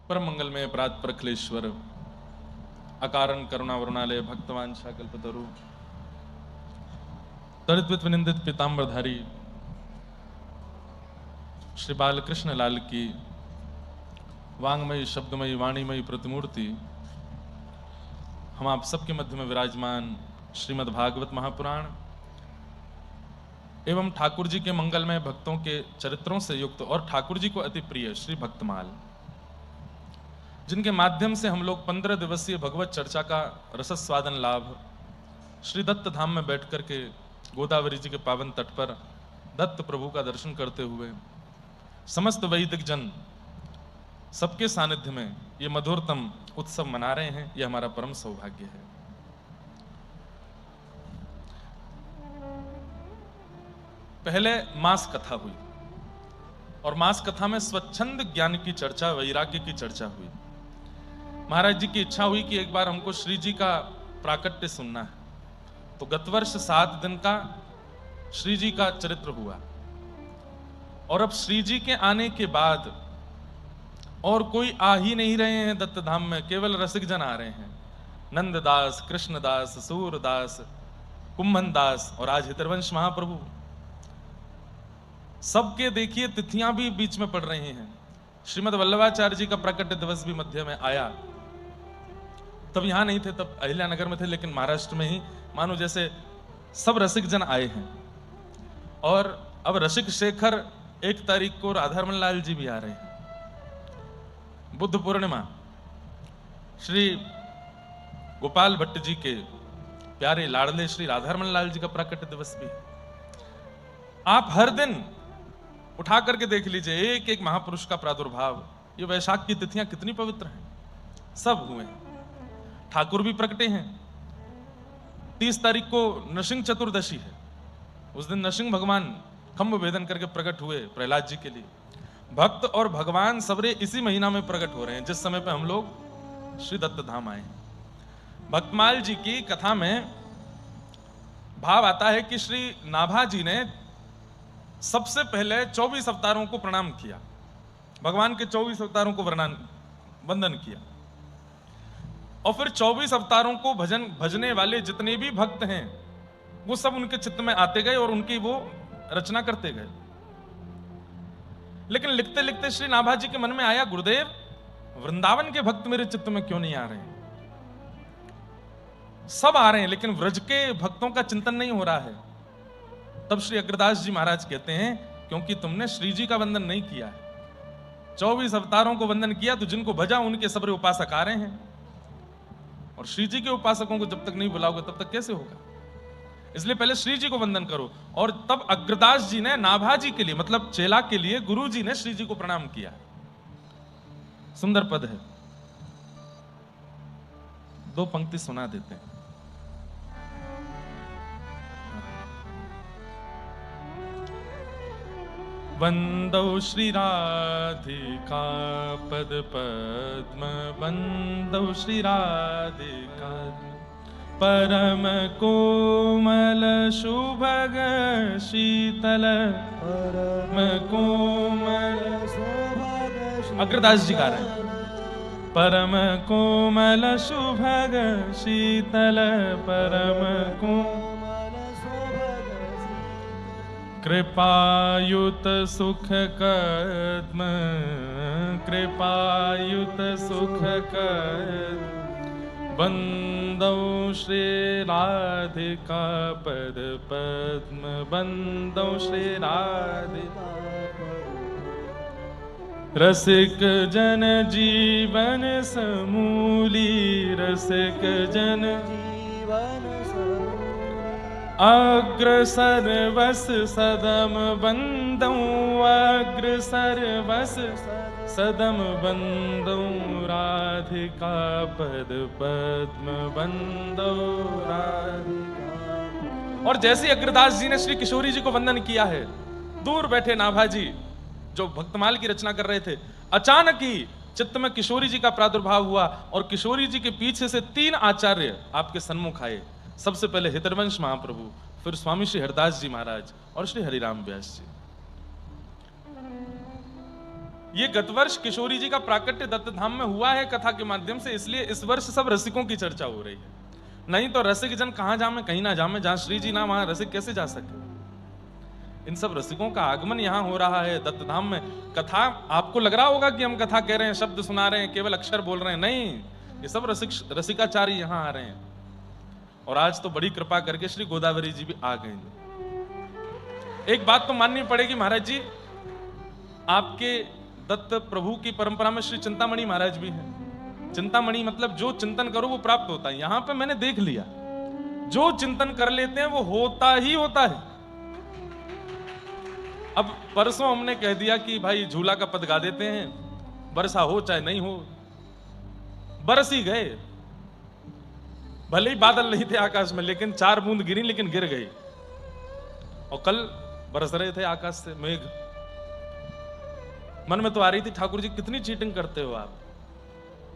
परम मंगलमय प्रात प्रखलेश्वर अकारण करुणा वरुणालय भक्तवांछा कल्पतरु दरिद्र विनिंदित पीताम्बरधारी श्री बालकृष्ण लाल की वांगमयी शब्दमयी वाणीमयी प्रतिमूर्ति हम आप सबके मध्य में विराजमान श्रीमद् भागवत महापुराण एवं ठाकुर जी के मंगलमय भक्तों के चरित्रों से युक्त और ठाकुर जी को अति प्रिय श्री भक्तमाल, जिनके माध्यम से हम लोग 15 दिवसीय भगवत चर्चा का रसस्वादन लाभ श्री दत्त धाम में बैठ करके गोदावरी जी के पावन तट पर दत्त प्रभु का दर्शन करते हुए समस्त वैदिक जन सबके सानिध्य में ये मधुरतम उत्सव मना रहे हैं। यह हमारा परम सौभाग्य है। पहले मास कथा हुई और मास कथा में स्वच्छंद ज्ञान की चर्चा, वैराग्य की चर्चा हुई। महाराज जी की इच्छा हुई कि एक बार हमको श्री जी का प्राकट्य सुनना है, तो गत वर्ष 7 दिन का श्री जी का चरित्र हुआ और अब श्री जी के आने के बाद और कोई आ ही नहीं रहे हैं दत्त धाम में, केवल रसिक जन आ रहे हैं। नंददास, कृष्णदास, सूरदास, कुंभन दास और आज हितरवंश महाप्रभु। सबके देखिए तिथियां भी बीच में पड़ रही हैं। श्रीमद् वल्लभाचार्य जी का प्राकट्य दिवस भी मध्य में आया, तब यहां नहीं थे, तब अहिल्यानगर में थे, लेकिन महाराष्ट्र में ही मानो जैसे सब रसिक जन आए हैं। और अब रसिक शेखर 1 तारीख को राधारमन लाल जी भी आ रहे हैं। बुद्ध पूर्णिमा श्री गोपाल भट्ट जी के प्यारे लाडले श्री राधारमन लाल जी का प्राकट्य दिवस भी। आप हर दिन उठा करके देख लीजिए, एक एक महापुरुष का प्रादुर्भाव। ये वैशाख की तिथियां कितनी पवित्र हैं, सब हुए। ठाकुर भी प्रकटे हैं। 30 तारीख को नृसिंह चतुर्दशी है। उस दिन नृसिंह भगवान खम्भ भेदन करके प्रकट हुए प्रहलाद जी के लिए। भक्त और भगवान सबरे इसी महीना में प्रकट हो रहे हैं, जिस समय पे हम लोग श्री दत्त धाम आए हैं। भक्तमाल जी की कथा में भाव आता है कि श्री नाभा जी ने सबसे पहले 24 अवतारों को प्रणाम किया, भगवान के 24 अवतारों को वंदन किया, और फिर 24 अवतारों को भजने वाले जितने भी भक्त हैं वो सब उनके चित्त में आते गए और उनकी वो रचना करते गए। लेकिन लिखते लिखते श्री नाभा जी के मन में आया, गुरुदेव वृंदावन के भक्त मेरे चित्त में क्यों नहीं आ रहे हैं? सब आ रहे हैं लेकिन व्रज के भक्तों का चिंतन नहीं हो रहा है। तब श्री अग्रदास जी महाराज कहते हैं, क्योंकि तुमने श्री जी का वंदन नहीं किया है। 24 अवतारों को वंदन किया तो जिनको भजा उनके सबरे उपासक आ रहे हैं, और श्री जी के उपासकों को जब तक नहीं बुलाओगे तब तक कैसे होगा? इसलिए पहले श्री जी को वंदन करो। और तब अग्रदास जी ने नाभा जी के लिए, मतलब चेला के लिए, गुरु जी ने श्री जी को प्रणाम किया। सुंदर पद है, 2 पंक्ति सुना देते हैं। वंदौ श्री राधिका पद पद्म, वंदौ श्री राधिका परम कोमल शुभग शीतल, परम कोमल शुभग। अग्रदास जी गा रहे हैं, परम कोमल शुभग शीतल, परम कोमल शुभग, कृपायुत सुख कद्म, कृपायुत सुख कद्म, वंदौ श्री राधिका पद पद्म, वंदौ श्री राधिका। रसिक जन जीवन समूली, रसिक जन जीवन अग्रसर वस सदम वंदौ, अग्रसर वस सदम वंदौ, राधिका पद पद्म वंदौ, राधिका। और जैसे अग्रदास जी ने श्री किशोरी जी को वंदन किया है, दूर बैठे नाभा जी जो भक्तमाल की रचना कर रहे थे, अचानक ही चित्त में किशोरी जी का प्रादुर्भाव हुआ और किशोरी जी के पीछे से 3 आचार्य आपके सन्मुख आए। सबसे पहले हितरवंश महाप्रभु, फिर स्वामी श्री हरदास जी महाराज और श्री हरिराम व्यास जी। ये गत वर्ष किशोरी जी का प्राकट्य दत्त धाम में हुआ है कथा के माध्यम से, इसलिए इस वर्ष सब रसिकों की चर्चा हो रही है। नहीं तो रसिक जन कहां जामे, कहीं ना जामे, जहां श्री जी ना वहां रसिक कैसे जा सके। इन सब रसिकों का आगमन यहां हो रहा है दत्त धाम में। कथा आपको लग रहा होगा कि हम कथा कह रहे हैं, शब्द सुना रहे हैं, केवल अक्षर बोल रहे हैं, नहीं, ये सब रसिकाचारी यहां आ रहे हैं। और आज तो बड़ी कृपा करके श्री गोदावरी जी भी आ गए। एक बात तो माननी पड़ेगी महाराज जी, आपके दत्त प्रभु की परंपरा में श्री चिंतामणि महाराज भी हैं। चिंतामणि मतलब जो चिंतन करो वो प्राप्त होता है। यहां पे मैंने देख लिया, जो चिंतन कर लेते हैं वो होता ही होता है। अब परसों हमने कह दिया कि भाई झूला का पद गा देते हैं, वर्षा हो चाहे नहीं हो, बरस ही गए। भले ही बादल नहीं थे आकाश में, लेकिन 4 बूंद गिरी, लेकिन गिर गई। और कल बरस रहे थे आकाश से मेघ। मन में तो आ रही थी, ठाकुर जी कितनी चीटिंग करते हो आप।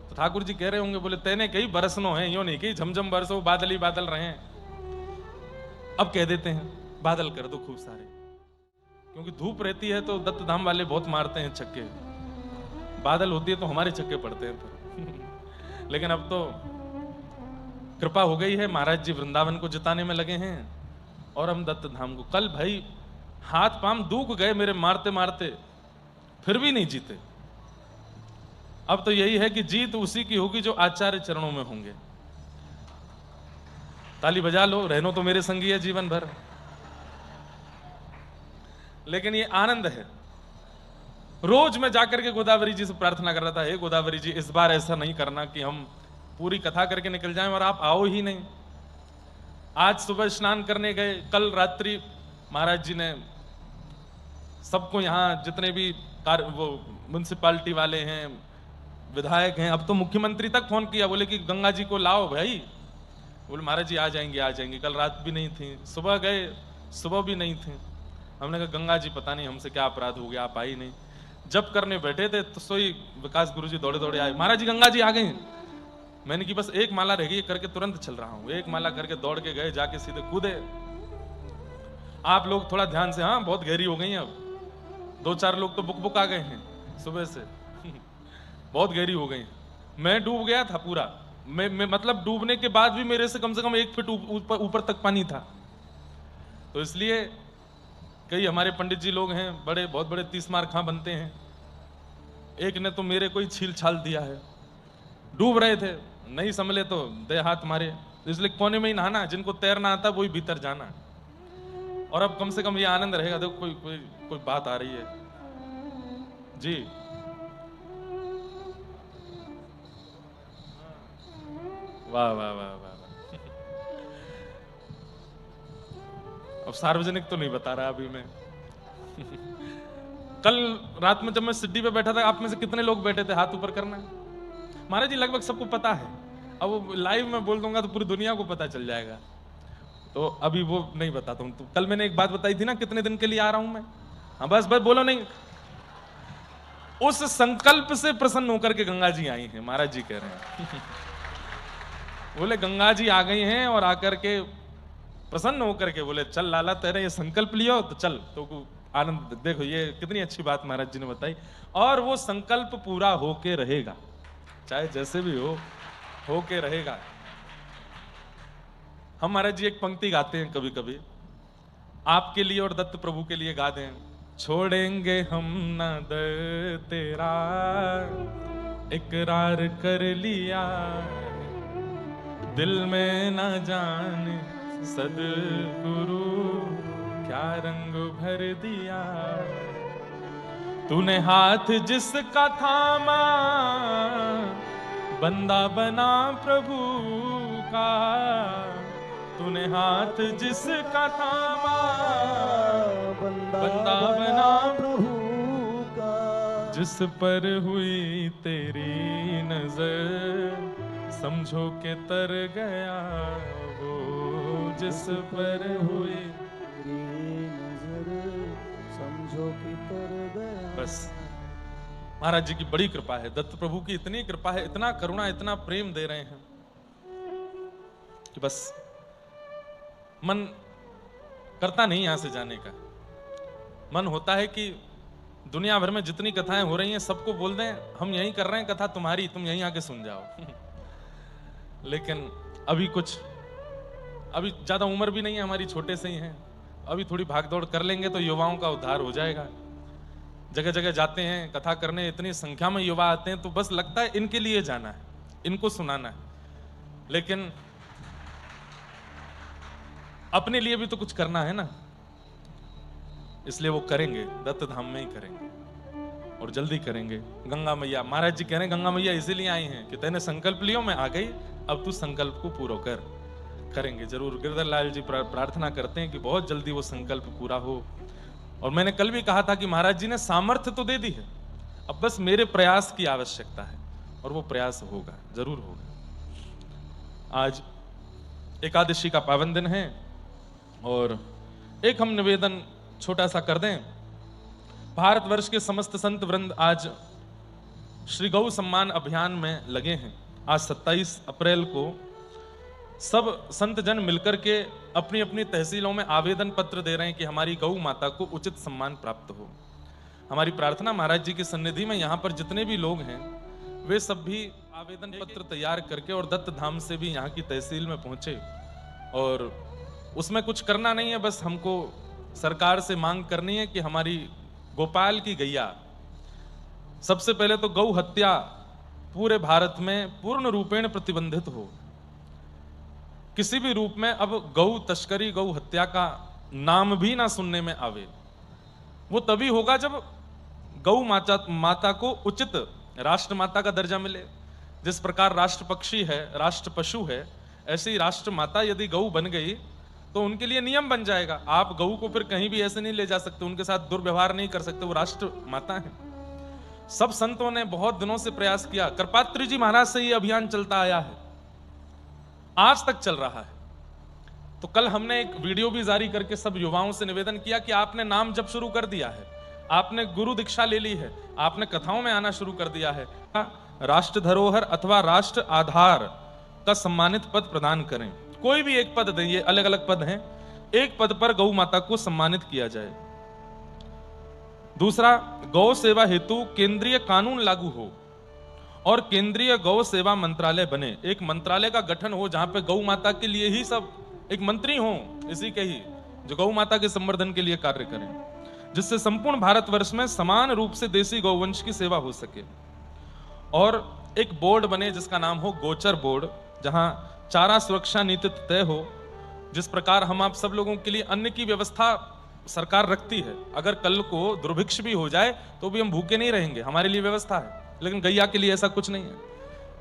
तो ठाकुर जी कह रहे होंगे, बोले तेने कई बरसनो है, यो नहीं कही झमझम बरसो, बादल ही बादल रहे। अब कह देते हैं बादल कर दो खूब सारे, क्योंकि धूप रहती है तो दत्त धाम वाले बहुत मारते हैं छक्के, बादल होती है तो हमारे छक्के पड़ते हैं फिर। लेकिन अब तो कृपा हो गई है, महाराज जी वृंदावन को जिताने में लगे हैं और हम दत्त धाम को। कल भाई हाथ पांव दूख गए मेरे मारते मारते, फिर भी नहीं जीते। अब तो यही है कि जीत उसी की होगी जो आचार्य चरणों में होंगे। ताली बजा लो, रहनो तो मेरे संगी है जीवन भर। लेकिन ये आनंद है। रोज मैं जाकर के गोदावरी जी से प्रार्थना कर रहा था, हे गोदावरी जी इस बार ऐसा नहीं करना कि हम पूरी कथा करके निकल जाएं और आप आओ ही नहीं। आज सुबह स्नान करने गए, कल रात्रि महाराज जी ने सबको, यहाँ जितने भी वो म्युनिसिपालिटी वाले हैं, विधायक हैं, अब तो मुख्यमंत्री तक फोन किया, बोले कि गंगा जी को लाओ भाई। बोले महाराज जी आ जाएंगे आ जाएंगे। कल रात भी नहीं थी, सुबह गए, सुबह भी नहीं थे। हमने कहा गंगा जी पता नहीं हमसे क्या अपराध हो गया, आप आई नहीं। जब करने बैठे थे तो सोई विकास गुरु जी दौड़े दौड़े आए, महाराज जी गंगा जी आ गए। मैंने की बस एक माला रह गई करके तुरंत चल रहा हूं। एक माला करके दौड़ के गए, जाके सीधे कूदे। आप लोग थोड़ा ध्यान से, हाँ बहुत गहरी हो गई है, अब 2-4 लोग तो बुक आ गए हैं सुबह से। बहुत गहरी हो गई। मैं डूब गया था पूरा। मैं मतलब डूबने के बाद भी मेरे से कम 1 फीट ऊपर तक पानी था। तो इसलिए कई हमारे पंडित जी लोग हैं, बड़े बहुत बड़े 30 मार खां बनते हैं, एक ने तो मेरे को ही छील छाल दिया है। डूब रहे थे, नहीं संभले तो दे हाथ मारे। इसलिए कोने में ही नहाना, जिनको तैरना आता वही भीतर जाना। और अब कम से कम ये आनंद रहेगा। देखो कोई बात आ रही है जी। वाह वाह वाह वाह। अब सार्वजनिक तो नहीं बता रहा अभी मैं। कल रात में जब मैं सिड्डी पे बैठा था, आप में से कितने लोग बैठे थे, हाथ ऊपर करना। महाराज जी लगभग सबको पता है। अब वो लाइव में बोल दूंगा तो पूरी दुनिया को पता चल जाएगा, तो अभी वो नहीं बताता हूं। तो कल मैंने एक बात बताई थी ना, कितने दिन के लिए आ रहा हूं मैं। हाँ बस बोलो नहीं। उस संकल्प से प्रसन्न होकर के गंगा जी आई हैं, महाराज जी कह रहे हैं। बोले गंगा जी आ गई हैं और आकर के प्रसन्न होकर के बोले चल लाला तेरे ये संकल्प लियो तो चल। तो आनंद देखो, ये कितनी अच्छी बात महाराज जी ने बताई। और वो संकल्प पूरा होके रहेगा, चाहे जैसे भी हो के रहेगा। हम महाराज जी एक पंक्ति गाते हैं कभी कभी, आपके लिए और दत्त प्रभु के लिए गा दें। छोड़ेंगे हम ना दर तेरा, इकरार कर लिया, दिल में ना जाने सदगुरु क्या रंग भर दिया। तूने हाथ जिसका थामा, बंदा बना प्रभु का। तूने हाथ जिसका थामा, बंदा बना प्रभु का। जिस पर हुई तेरी नजर, समझो के तर गया वो। जिस पर हुई तेरी नजर, समझो के तर गया। बस महाराज जी की बड़ी कृपा है, दत्त प्रभु की इतनी कृपा है, इतना करुणा, इतना प्रेम दे रहे हैं कि बस मन करता नहीं यहां से जाने का। मन होता है कि दुनिया भर में जितनी कथाएं हो रही हैं सबको बोल दें हम यही कर रहे हैं कथा तुम्हारी, तुम यहीं आके सुन जाओ। लेकिन अभी ज्यादा उम्र भी नहीं है हमारी, छोटे से ही हैं, अभी थोड़ी भागदौड़ कर लेंगे तो युवाओं का उद्धार हो जाएगा। जगह जगह जाते हैं कथा करने, इतनी संख्या में युवा आते हैं तो बस लगता है इनके लिए जाना है, इनको सुनाना है, लेकिन अपने लिए भी तो कुछ करना है ना, इसलिए वो करेंगे, दत्त धाम में ही करेंगे और जल्दी करेंगे। गंगा मैया, महाराज जी कह रहे हैं गंगा मैया इसीलिए आई हैं कि तेने संकल्प लियो, मैं आ गई, अब तू संकल्प को पूरा कर। करेंगे जरूर। गिरधर लाल जी प्रार्थना करते हैं कि बहुत जल्दी वो संकल्प पूरा हो। और मैंने कल भी कहा था कि महाराज जी ने सामर्थ्य तो दे दी है, अब बस मेरे प्रयास की आवश्यकता है और वो प्रयास होगा, जरूर होगा। आज एकादशी का पावन दिन है और एक हम निवेदन छोटा सा कर दें। भारतवर्ष के समस्त संत वृंद आज श्री गौ सम्मान अभियान में लगे हैं। आज 27 अप्रैल को सब संत जन मिलकर के अपनी अपनी तहसीलों में आवेदन पत्र दे रहे हैं कि हमारी गौ माता को उचित सम्मान प्राप्त हो। हमारी प्रार्थना महाराज जी की सन्निधि में यहाँ पर जितने भी लोग हैं वे सब भी आवेदन पत्र तैयार करके और दत्त धाम से भी यहाँ की तहसील में पहुंचे। और उसमें कुछ करना नहीं है, बस हमको सरकार से मांग करनी है कि हमारी गोपाल की गैया, सबसे पहले तो गौ हत्या पूरे भारत में पूर्ण रूपेण प्रतिबंधित हो। किसी भी रूप में अब गौ तस्करी, गौ हत्या का नाम भी ना सुनने में आवे। वो तभी होगा जब गौ माता को उचित राष्ट्र माता का दर्जा मिले। जिस प्रकार राष्ट्र पक्षी है, राष्ट्र पशु है, ऐसे ही राष्ट्र माता यदि गौ बन गई तो उनके लिए नियम बन जाएगा। आप गऊ को फिर कहीं भी ऐसे नहीं ले जा सकते, उनके साथ दुर्व्यवहार नहीं कर सकते, वो राष्ट्र माता है। सब संतों ने बहुत दिनों से प्रयास किया, कृपात्री जी महाराज से ये अभियान चलता आया है, आज तक चल रहा है। तो कल हमने एक वीडियो भी जारी करके सब युवाओं से निवेदन किया कि आपने नाम जप शुरू कर दिया है, आपने गुरु दीक्षा ले ली है, आपने कथाओं में आना शुरू कर दिया है, राष्ट्र धरोहर अथवा राष्ट्र आधार का सम्मानित पद प्रदान करें। कोई भी एक पद दें, अलग अलग पद हैं, एक पद पर गौ माता को सम्मानित किया जाए। दूसरा, गौ सेवा हेतु केंद्रीय कानून लागू हो और केंद्रीय गौ सेवा मंत्रालय बने। एक मंत्रालय का गठन हो जहां पे गौ माता के लिए ही सब एक मंत्री हो, इसी के ही, जो गौ माता के संवर्धन के लिए कार्य करें, जिससे संपूर्ण भारतवर्ष में समान रूप से देसी गौवंश की सेवा हो सके। और एक बोर्ड बने जिसका नाम हो गोचर बोर्ड, जहां चारा सुरक्षा नीति तय हो। जिस प्रकार हम आप सब लोगों के लिए अन्न की व्यवस्था सरकार रखती है, अगर कल को दुर्भिक्ष भी हो जाए तो भी हम भूखे नहीं रहेंगे, हमारे लिए व्यवस्था है। लेकिन गैया के लिए ऐसा कुछ नहीं है।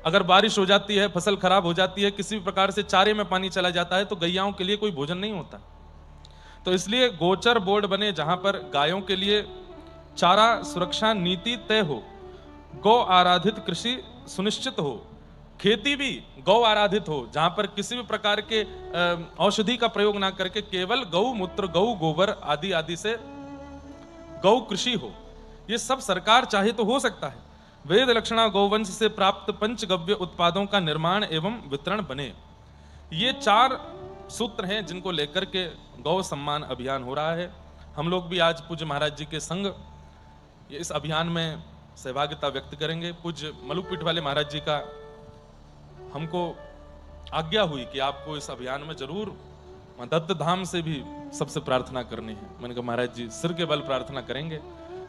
अगर बारिश हो जाती है, फसल खराब हो जाती है, किसी भी प्रकार से चारे में पानी चला जाता है, तो गैयाओं के लिए कोई भोजन नहीं होता। तो इसलिए गोचर बोर्ड बने जहां पर गायों के लिए चारा सुरक्षा नीति तय हो, गौ आराधित कृषि सुनिश्चित हो, खेती भी गौ आराधित हो, जहां पर किसी भी प्रकार के औषधि का प्रयोग ना करके केवल गौ मूत्र, गौ गोबर आदि आदि से गौ कृषि हो। ये सब सरकार चाहे तो हो सकता है। वेद लक्षणा गौवंश से प्राप्त पंचगव्य उत्पादों का निर्माण एवं वितरण बने। ये 4 सूत्र हैं जिनको लेकर के गौ सम्मान अभियान हो रहा है। हम लोग भी आज पूज्य महाराज जी के संग इस अभियान में सहभागिता व्यक्त करेंगे। पूज्य मलुकपीठ वाले महाराज जी का हमको आज्ञा हुई कि आपको इस अभियान में जरूर दत्त धाम से भी सबसे प्रार्थना करनी है। मैंने कहा महाराज जी सिर के बल प्रार्थना करेंगे।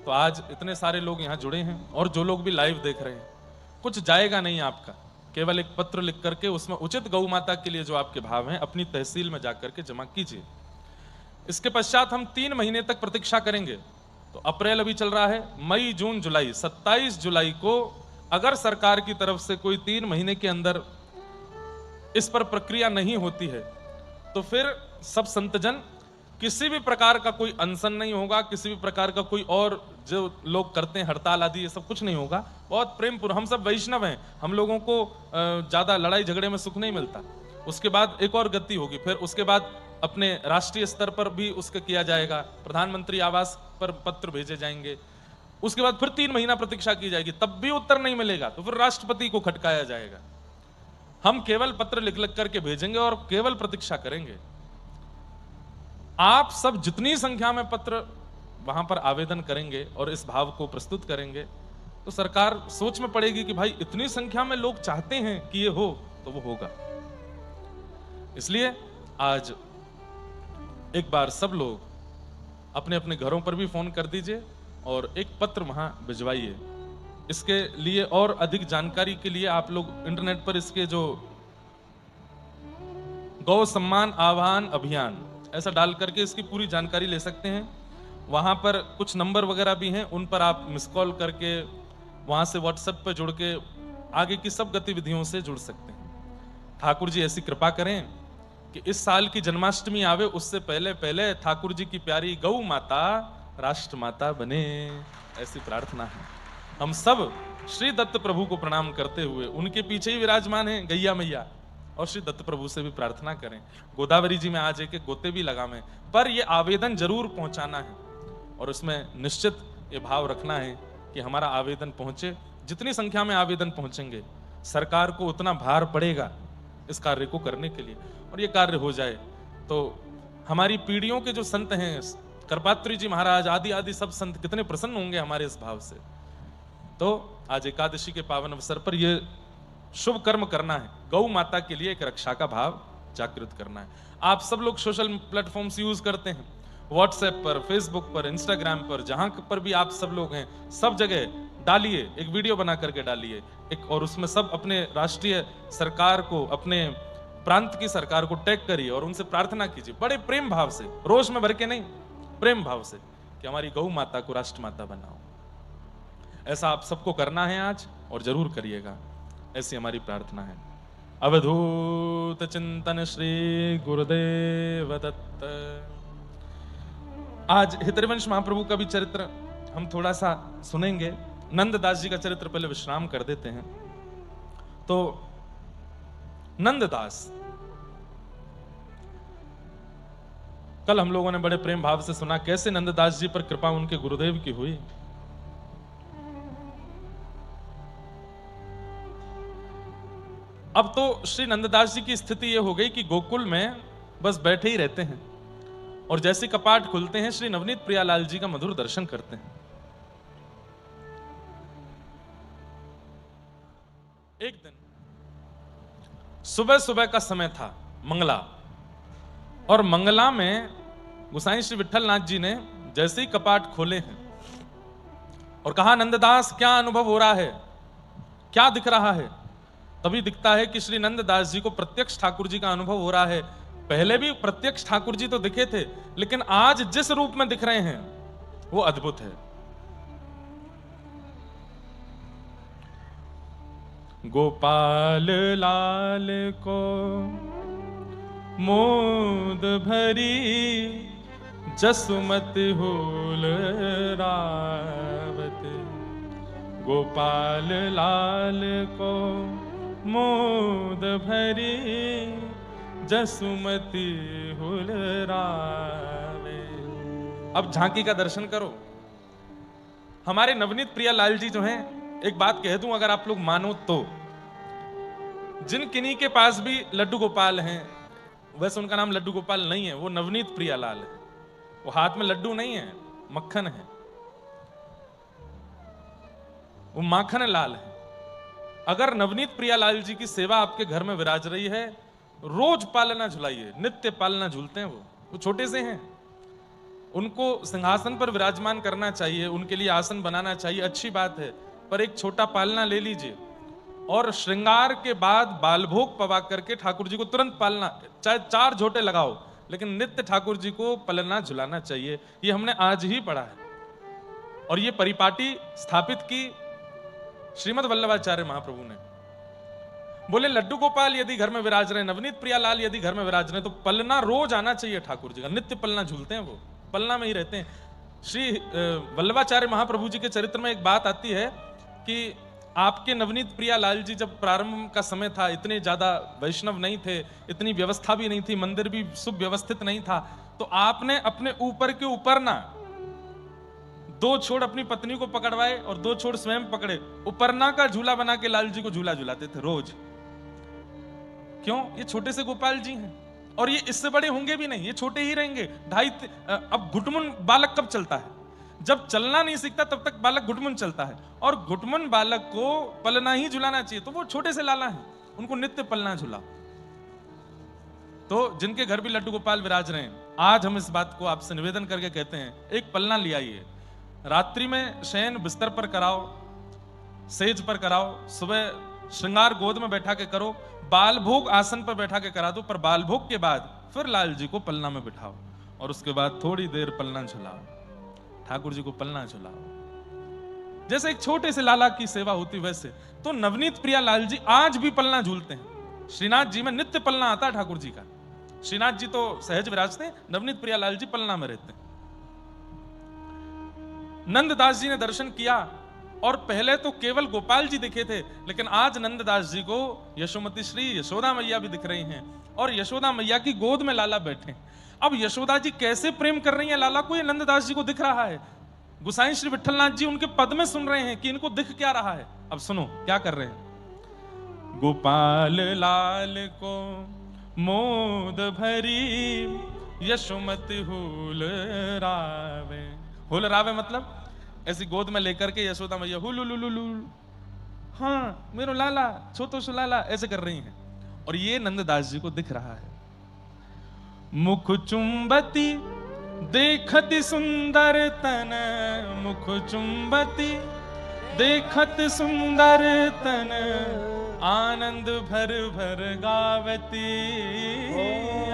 तो आज इतने सारे लोग यहाँ जुड़े हैं और जो लोग भी लाइव देख रहे हैं, कुछ जाएगा नहीं आपका, केवल एक पत्र लिख करके उसमें उचित गौ माता के लिए जो आपके भाव हैं अपनी तहसील में जाकर के जमा कीजिए। इसके पश्चात हम 3 महीने तक प्रतीक्षा करेंगे। तो अप्रैल अभी चल रहा है, मई, जून, जुलाई, 27 जुलाई को अगर सरकार की तरफ से कोई 3 महीने के अंदर इस पर प्रक्रिया नहीं होती है तो फिर सब संतजन, किसी भी प्रकार का कोई अनशन नहीं होगा, किसी भी प्रकार का कोई और जो लोग करते हैं हड़ताल आदि, ये सब कुछ नहीं होगा। बहुत प्रेमपूर्ण, हम सब वैष्णव हैं, हम लोगों को ज्यादा लड़ाई झगड़े में सुख नहीं मिलता। उसके बाद एक और गति होगी, फिर उसके बाद अपने राष्ट्रीय स्तर पर भी उसका किया जाएगा, प्रधानमंत्री आवास पर पत्र भेजे जाएंगे। उसके बाद फिर 3 महीना प्रतीक्षा की जाएगी, तब भी उत्तर नहीं मिलेगा तो फिर राष्ट्रपति को खटकाया जाएगा। हम केवल पत्र लिख लिख करके भेजेंगे और केवल प्रतीक्षा करेंगे। आप सब जितनी संख्या में पत्र वहां पर आवेदन करेंगे और इस भाव को प्रस्तुत करेंगे तो सरकार सोच में पड़ेगी कि भाई इतनी संख्या में लोग चाहते हैं कि ये हो तो वो होगा। इसलिए आज एक बार सब लोग अपने अपने घरों पर भी फोन कर दीजिए और एक पत्र वहां भिजवाइए। इसके लिए और अधिक जानकारी के लिए आप लोग इंटरनेट पर इसके जो गौ सम्मान आह्वान अभियान ऐसा डाल करके इसकी पूरी जानकारी ले सकते हैं। वहां पर कुछ नंबर वगैरह भी हैं, उन पर आप मिस कॉल करके वहां से व्हाट्सएप पर जुड़ के आगे की सब गतिविधियों से जुड़ सकते हैं। ठाकुर जी ऐसी कृपा करें कि इस साल की जन्माष्टमी आवे उससे पहले पहले ठाकुर जी की प्यारी गौ माता राष्ट्र माता बने, ऐसी प्रार्थना है। हम सब श्री दत्त प्रभु को प्रणाम करते हुए उनके पीछे ही विराजमान हैं गैया मैया, और श्री दत्त प्रभु से भी प्रार्थना करें गोदावरी जी में आज एक गोते भी लगावें, पर ये आवेदन जरूर पहुंचाना है और उसमें निश्चित ये भाव रखना है कि हमारा आवेदन पहुंचे। जितनी संख्या में आवेदन पहुंचेंगे सरकार को उतना भार पड़ेगा इस कार्य को करने के लिए, और ये कार्य हो जाए तो हमारी पीढ़ियों के जो संत हैं करपात्री जी महाराज आदि आदि सब संत कितने प्रसन्न होंगे हमारे इस भाव से। तो आज एकादशी के पावन अवसर पर यह शुभ कर्म करना है, गौ माता के लिए एक रक्षा का भाव जागृत करना है। आप सब लोग सोशल प्लेटफॉर्म्स यूज करते हैं, व्हाट्सएप पर, फेसबुक पर, इंस्टाग्राम पर, जहां पर भी आप सब लोग हैं सब जगह डालिए, एक वीडियो बना करके डालिए एक, और उसमें सब अपने राष्ट्रीय सरकार को, अपने प्रांत की सरकार को टैग करिए और उनसे प्रार्थना कीजिए बड़े प्रेम भाव से, रोष में भर के नहीं, प्रेम भाव से कि हमारी गौ माता को राष्ट्र माता बनाओ। ऐसा आप सबको करना है आज और जरूर करिएगा, ऐसी हमारी प्रार्थना है। अवधूत चिंतन श्री गुरुदेव दत्त। आज हितरिवंश महाप्रभु का भी चरित्र हम थोड़ा सा सुनेंगे। नंददास जी का चरित्र पहले विश्राम कर देते हैं। तो नंददास, कल हम लोगों ने बड़े प्रेम भाव से सुना कैसे नंददास जी पर कृपा उनके गुरुदेव की हुई। अब तो श्री नंददास जी की स्थिति यह हो गई कि गोकुल में बस बैठे ही रहते हैं और जैसे कपाट खुलते हैं श्री नवनीत प्रियालाल जी का मधुर दर्शन करते हैं। एक दिन सुबह सुबह का समय था, मंगला, और मंगला में गोसाई श्री विठल नाथ जी ने जैसे ही कपाट खोले हैं और कहा नंददास क्या अनुभव हो रहा है, क्या दिख रहा है, तभी दिखता है कि श्री नंददास जी को प्रत्यक्ष ठाकुर जी का अनुभव हो रहा है। पहले भी प्रत्यक्ष ठाकुर जी तो दिखे थे, लेकिन आज जिस रूप में दिख रहे हैं वो अद्भुत है। गोपाल लाल को मोद भरी जसुमत हुल रावत, गोपाल लाल को मोद भरी जसुमति हुल रावे। अब झांकी का दर्शन करो। हमारे नवनीत प्रियालाल जी जो हैं, एक बात कह दूं अगर आप लोग मानो तो, जिन किन्हीं के पास भी लड्डू गोपाल हैं, वैसे उनका नाम लड्डू गोपाल नहीं है, वो नवनीत प्रियालाल है। वो हाथ में लड्डू नहीं है, मक्खन है, वो माखन लाल है। अगर नवनीत प्रियालाल जी की सेवा आपके घर में विराज रही है, रोज पालना झुलाइए, नित्य पालना झूलते हैं। वो छोटे से हैं, उनको सिंहासन पर विराजमान करना चाहिए, उनके लिए आसन बनाना चाहिए, अच्छी बात है, पर एक छोटा पालना ले लीजिए और श्रृंगार के बाद बालभोग पवा करके ठाकुर जी को तुरंत पालना, चाहे 4 झोटे लगाओ, लेकिन नित्य ठाकुर जी को पलना झुलाना चाहिए। ये हमने आज ही पढ़ा है और ये परिपाटी स्थापित की श्रीमद वल्लभाचार्य महाप्रभु ने। बोले लड्डू गोपाल यदि घर में विराज रहे, नवनीत प्रियालाल यदि घर में विराज रहे, तो पलना रोज आना चाहिए ठाकुर जी का, नित्य पलना झूलते हैं, वो पलना में ही रहते हैं। श्री वल्लभाचार्य महाप्रभु जी के चरित्र में एक बात आती है कि आपके नवनीत प्रियालाल जी जब प्रारंभ का समय था, इतने ज्यादा वैष्णव नहीं थे, इतनी व्यवस्था भी नहीं थी, मंदिर भी सुव्यवस्थित नहीं था, तो आपने अपने ऊपर के ऊपर ना 2 छोड़ अपनी पत्नी को पकड़वाए और 2 छोड़ स्वयं पकड़े, उपरना का झूला बना के लाल जी को झूला झूलाते थे रोज। क्यों? ये छोटे से गोपाल जी हैं और ये इससे बड़े होंगे भी नहीं, ये छोटे ही रहेंगे। अब घुटमुन बालक कब चलता है? जब चलना नहीं सीखता तब तक बालक घुटमुन चलता है, और घुटमुन बालक को पलना ही झुलाना चाहिए। तो वो छोटे से लाला हैं, उनको नित्य पलना झुला। तो जिनके घर भी लड्डू गोपाल विराज रहे हैं, आज हम इस बात को आपसे निवेदन करके कहते हैं, एक पलना ले आइए, रात्रि में शयन बिस्तर पर कराओ, सेज पर कराओ, सुबह श्रृंगार गोद में बैठा के करो, बाल भोग आसन पर बैठा के करा दो, पर बाल भोग के बाद फिर लाल जी को पलना में बिठाओ और उसके बाद थोड़ी देर पलना झुलाओ, ठाकुर जी को पलना झुलाओ। जैसे एक छोटे से लाला की सेवा होती वैसे तो नवनीत प्रिया लाल जी आज भी पलना झूलते हैं। श्रीनाथ जी में नित्य पलना आता है ठाकुर जी का। श्रीनाथ जी तो सहज विराजते हैं, नवनीत प्रिया लाल जी पलना में रहते हैं। नंददास जी ने दर्शन किया और पहले तो केवल गोपाल जी दिखे थे, लेकिन आज नंददास जी को यशोमती श्री यशोदा मैया भी दिख रही हैं और यशोदा मैया की गोद में लाला बैठे। अब यशोदा जी कैसे प्रेम कर रही हैं लाला को, ये नंददास जी को दिख रहा है। गुसाई श्री विठलनाथ जी उनके पद में सुन रहे हैं कि इनको दिख क्या रहा है। अब सुनो क्या कर रहे हैं। गोपाल लाल को मोद भरी यशोमती हुल रावे। हुल रावे मतलब ऐसी गोद में लेकर के यशोदा मैया हुलुलुलुलु, हाँ मेरो लाला, छोटो सो लाला, ऐसे कर रही हैं और ये नंददास जी को दिख रहा है। मुख चुंबती देखत सुंदर तन, मुख चुंबती देखत सुंदर तन, आनंद भर भर गावती,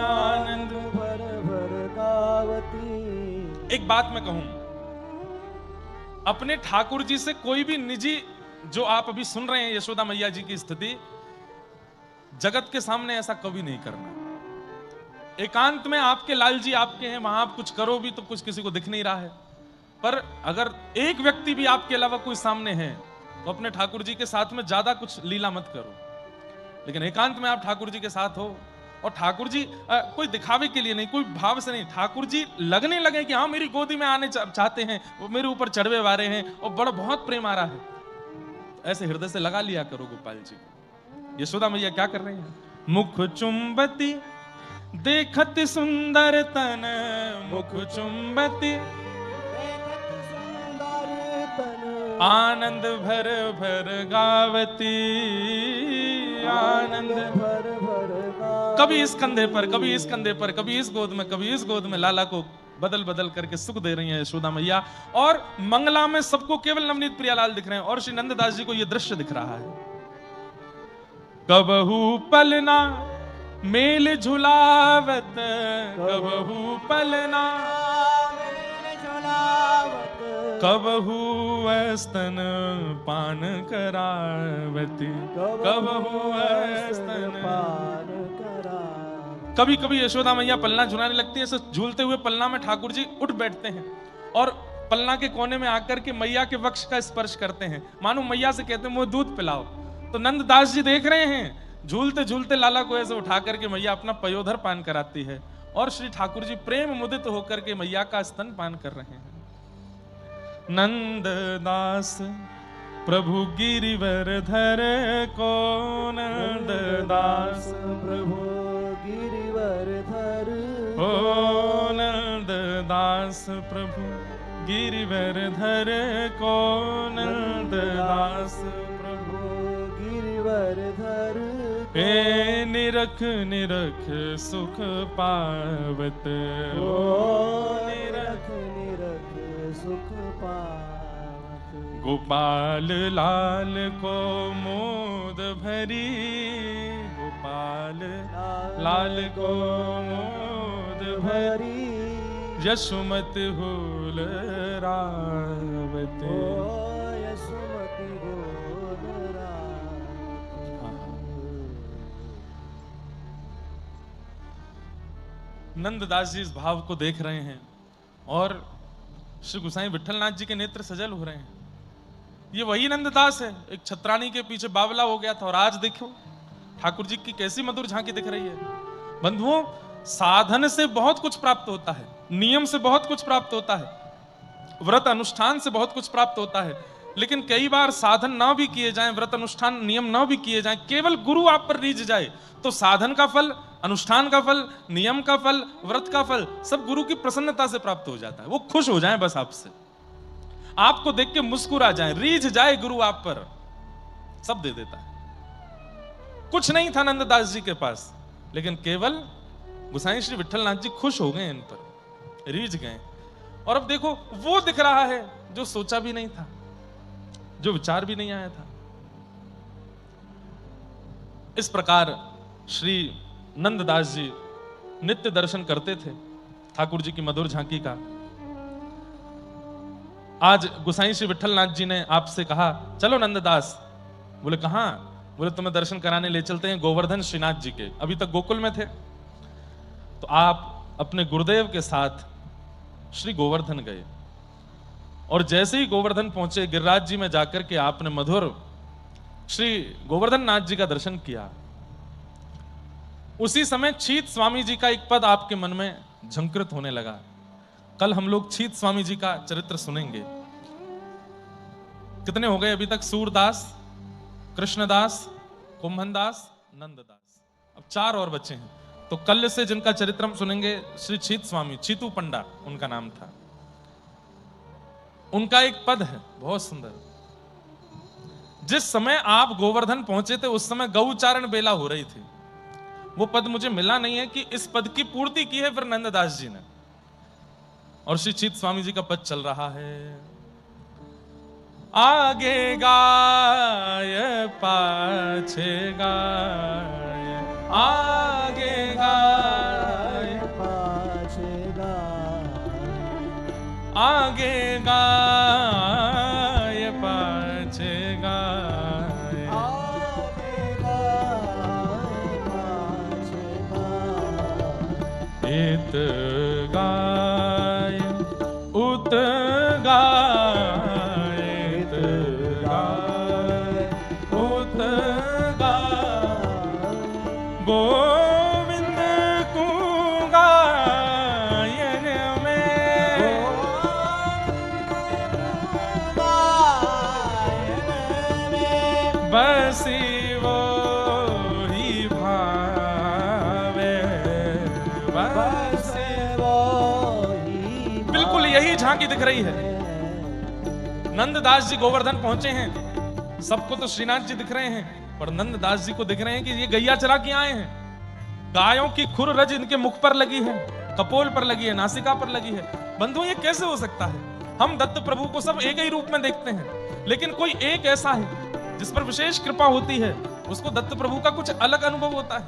आनंद भर भर गावती। एक बात मैं कहूं, अपने ठाकुर जी से कोई भी निजी, जो आप अभी सुन रहे हैं यशोदा मैया जी की स्थिति, जगत के सामने ऐसा कभी नहीं करना। एकांत में आपके लाल जी आपके हैं, वहां आप कुछ करो भी तो कुछ किसी को दिख नहीं रहा है, पर अगर एक व्यक्ति भी आपके अलावा कोई सामने है तो अपने ठाकुर जी के साथ में ज्यादा कुछ लीला मत करो। लेकिन एकांत में आप ठाकुर जी के साथ हो और ठाकुर जी कोई दिखावे के लिए नहीं, कोई भाव से नहीं, ठाकुर जी लगने लगे कि हाँ मेरी गोदी में आने चाहते हैं, वो मेरे ऊपर चढ़वे वारे हैं और बड़ा बहुत प्रेम आ रहा है, तो ऐसे हृदय से लगा लिया करो गोपाल जी को। यशोदा मैया क्या कर रही हैं। मुख चुंबती देखत सुंदर तन, मुख चुंबती आनंद भर भर गावती, आनंद भर भर गावती। कभी इस कंधे पर, कभी इस कंधे पर, कभी इस गोद में, कभी इस गोद में लाला को बदल बदल करके सुख दे रही हैं यशोदा मैया। और मंगला में सबको केवल नवनीत प्रियालाल दिख रहे हैं और श्री नंददास जी को यह दृश्य दिख रहा है। कबहू पलना मेल झुलावत, कबहू पलना मेल झुलावत, कबहू स्तन पान करावती, कबहू स्तन पान करावती। कभी कभी यशोदा मैया पलना झुलाने लगती है, झूलते हुए पलना में ठाकुर जी उठ बैठते हैं और पलना के कोने में आकर के मैया के वक्ष का स्पर्श करते हैं, मानो मैया से कहते हैं मुझे दूध पिलाओ। तो नंददास जी देख रहे हैं, झूलते झूलते लाला को ऐसे उठा करके मैया अपना पयोधर पान कराती है और श्री ठाकुर जी प्रेम मुदित होकर के मैया का स्तन पान कर रहे हैं। नंददास प्रभु गिरिवर धर को, नंददास प्रभु गिरिवर धर ओ, नंददास प्रभु गिरिवर धर को, नंददास प्रभु गिरिवर धर ए निरख निरख सुख पावत, ओ निरख निरख सुख पावत। गोपाल लाल को मोद भरी, गोपाल लाल को मोद भरी, यशोमती हुल रावत, यशोमती हुल रावत। नंददास जी इस भाव को देख रहे हैं और श्री गुसाई विठलनाथ जी के नेत्र सजल हो रहे हैं। ये वही नंददास है, एक छत्रानी के पीछे बावला हो गया था और आज देखो ठाकुर जी की कैसी मधुर झांकी दिख रही है। बंधुओं, साधन से बहुत कुछ प्राप्त होता है, नियम से बहुत कुछ प्राप्त होता है, व्रत अनुष्ठान से बहुत कुछ प्राप्त होता है, लेकिन कई बार साधन ना भी किए जाएं, व्रत अनुष्ठान नियम ना भी किए जाएं, केवल गुरु आप पर रीझ जाए तो साधन का फल, अनुष्ठान का फल, नियम का फल, व्रत का फल सब गुरु की प्रसन्नता से प्राप्त हो जाता है। वो खुश हो जाएं बस आपसे। आपको देख के मुस्कुरा जाए, रीझ जाए गुरु आप पर, सब दे देता है। कुछ नहीं था नंददास जी के पास, लेकिन केवल गोसाई श्री विठलनाथ जी खुश हो गए इन पर, रीझ गए। और अब देखो वो दिख रहा है जो सोचा भी नहीं था, जो विचार भी नहीं आया था। इस प्रकार श्री नंददास जी नित्य दर्शन करते थे ठाकुर जी की मधुर झांकी का। आज गोसाई श्री विठलनाथ जी ने आपसे कहा चलो नंददास। बोले कहां? बोले तुम्हें दर्शन कराने ले चलते हैं गोवर्धन श्रीनाथ जी के। अभी तक गोकुल में थे, तो आप अपने गुरुदेव के साथ श्री गोवर्धन गए, और जैसे ही गोवर्धन पहुंचे गिरिराज जी में जाकर के आपने मधुर श्री गोवर्धन नाथ जी का दर्शन किया। उसी समय छीत स्वामी जी का एक पद आपके मन में झंकृत होने लगा। कल हम लोग छीत स्वामी जी का चरित्र सुनेंगे। कितने हो गए अभी तक? सूरदास, कृष्णदास, कुंभनदास, नंददास, अब 4 और बचे हैं। तो कल से जिनका चरित्र हम सुनेंगे श्री छीत स्वामी, छीतू पंडा उनका नाम था। उनका एक पद है बहुत सुंदर। जिस समय आप गोवर्धन पहुंचे थे उस समय गौचारण बेला हो रही थी। वो पद मुझे मिला नहीं है कि इस पद की पूर्ति की है फिर नंददास जी ने। और श्री छीत स्वामी जी का पद चल रहा है, आगे गाय पाछे गाय, आगे गाय पाछे गाय, आगे गाय पाछे गाय, आगे गाय पाछे गाय, इत गाय उत गाय, इत गाय उत गाय, गोविंद को गायन में, बसी वो ही भावे, बसी वो ही। बिल्कुल यही झांकी दिख रही है। नंददास जी गोवर्धन पहुंचे हैं, सबको तो श्रीनाथ जी दिख रहे हैं, पर नंददास जी को दिख रहे हैं कि ये गैया चरा के आए हैं। गायों की खुर रज इनके मुख पर लगी है, कपोल पर लगी है, नासिका पर लगी है। बंधु ये कैसे हो सकता है? हम दत्त प्रभु को सब एक ही रूप में देखते हैं, लेकिन कोई एक ऐसा है जिस पर विशेष कृपा होती है, उसको दत्त प्रभु का कुछ अलग अनुभव होता है।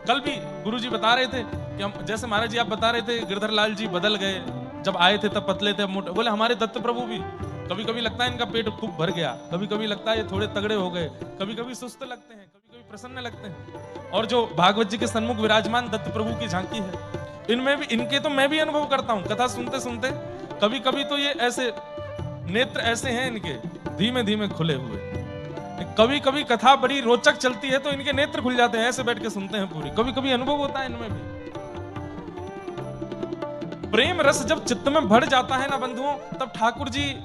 कल भी गुरुजी बता रहे थे कि हम, जैसे महाराज जी आप बता रहे थे गिरधर लाल जी बदल गए, जब आए थे तब पतले थे, मोटे। बोले हमारे दत्त प्रभु भी कभी कभी लगता है इनका पेट खूब भर गया, कभी कभी लगता है ये थोड़े तगड़े हो गए, कभी कभी सुस्त लगते हैं, कभी कभी प्रसन्न लगते हैं। और जो भागवत जी के सन्मुख विराजमान दत्त प्रभु की झांकी है, इनमें भी, इनके तो मैं भी अनुभव करता हूँ कथा सुनते सुनते। कभी कभी तो ये ऐसे नेत्र ऐसे हैं इनके धीमे धीमे खुले हुए, कभी कभी कथा बड़ी रोचक चलती है तो इनके नेत्र खुल जाते हैं, ऐसे बैठ के सुनते हैं पूरी। कभी कभी अनुभव होता है इनमें भी। प्रेम रस जब चित्त में भर जाता है ना बंधुओं, तब ठाकुर जी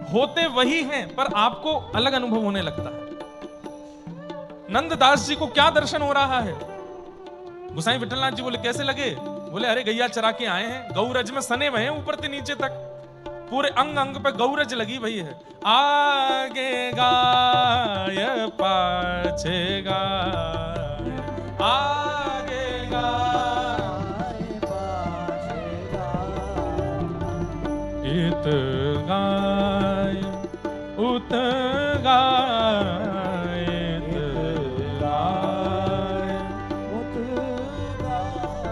होते वही हैं पर आपको अलग अनुभव होने लगता है। नंददास जी को क्या दर्शन हो रहा है? गोसाई विठलनाथ जी बोले कैसे लगे? बोले अरे गैया चरा के आए हैं, गौरज में सने हुए हैं ऊपर से नीचे तक, पूरे अंग अंग पे गौरज लगी हुई है। आगे गाय पाछे गाय, आगे गाय पाछे गाय, इत गाय उत गाय, इत गाय उत गाय,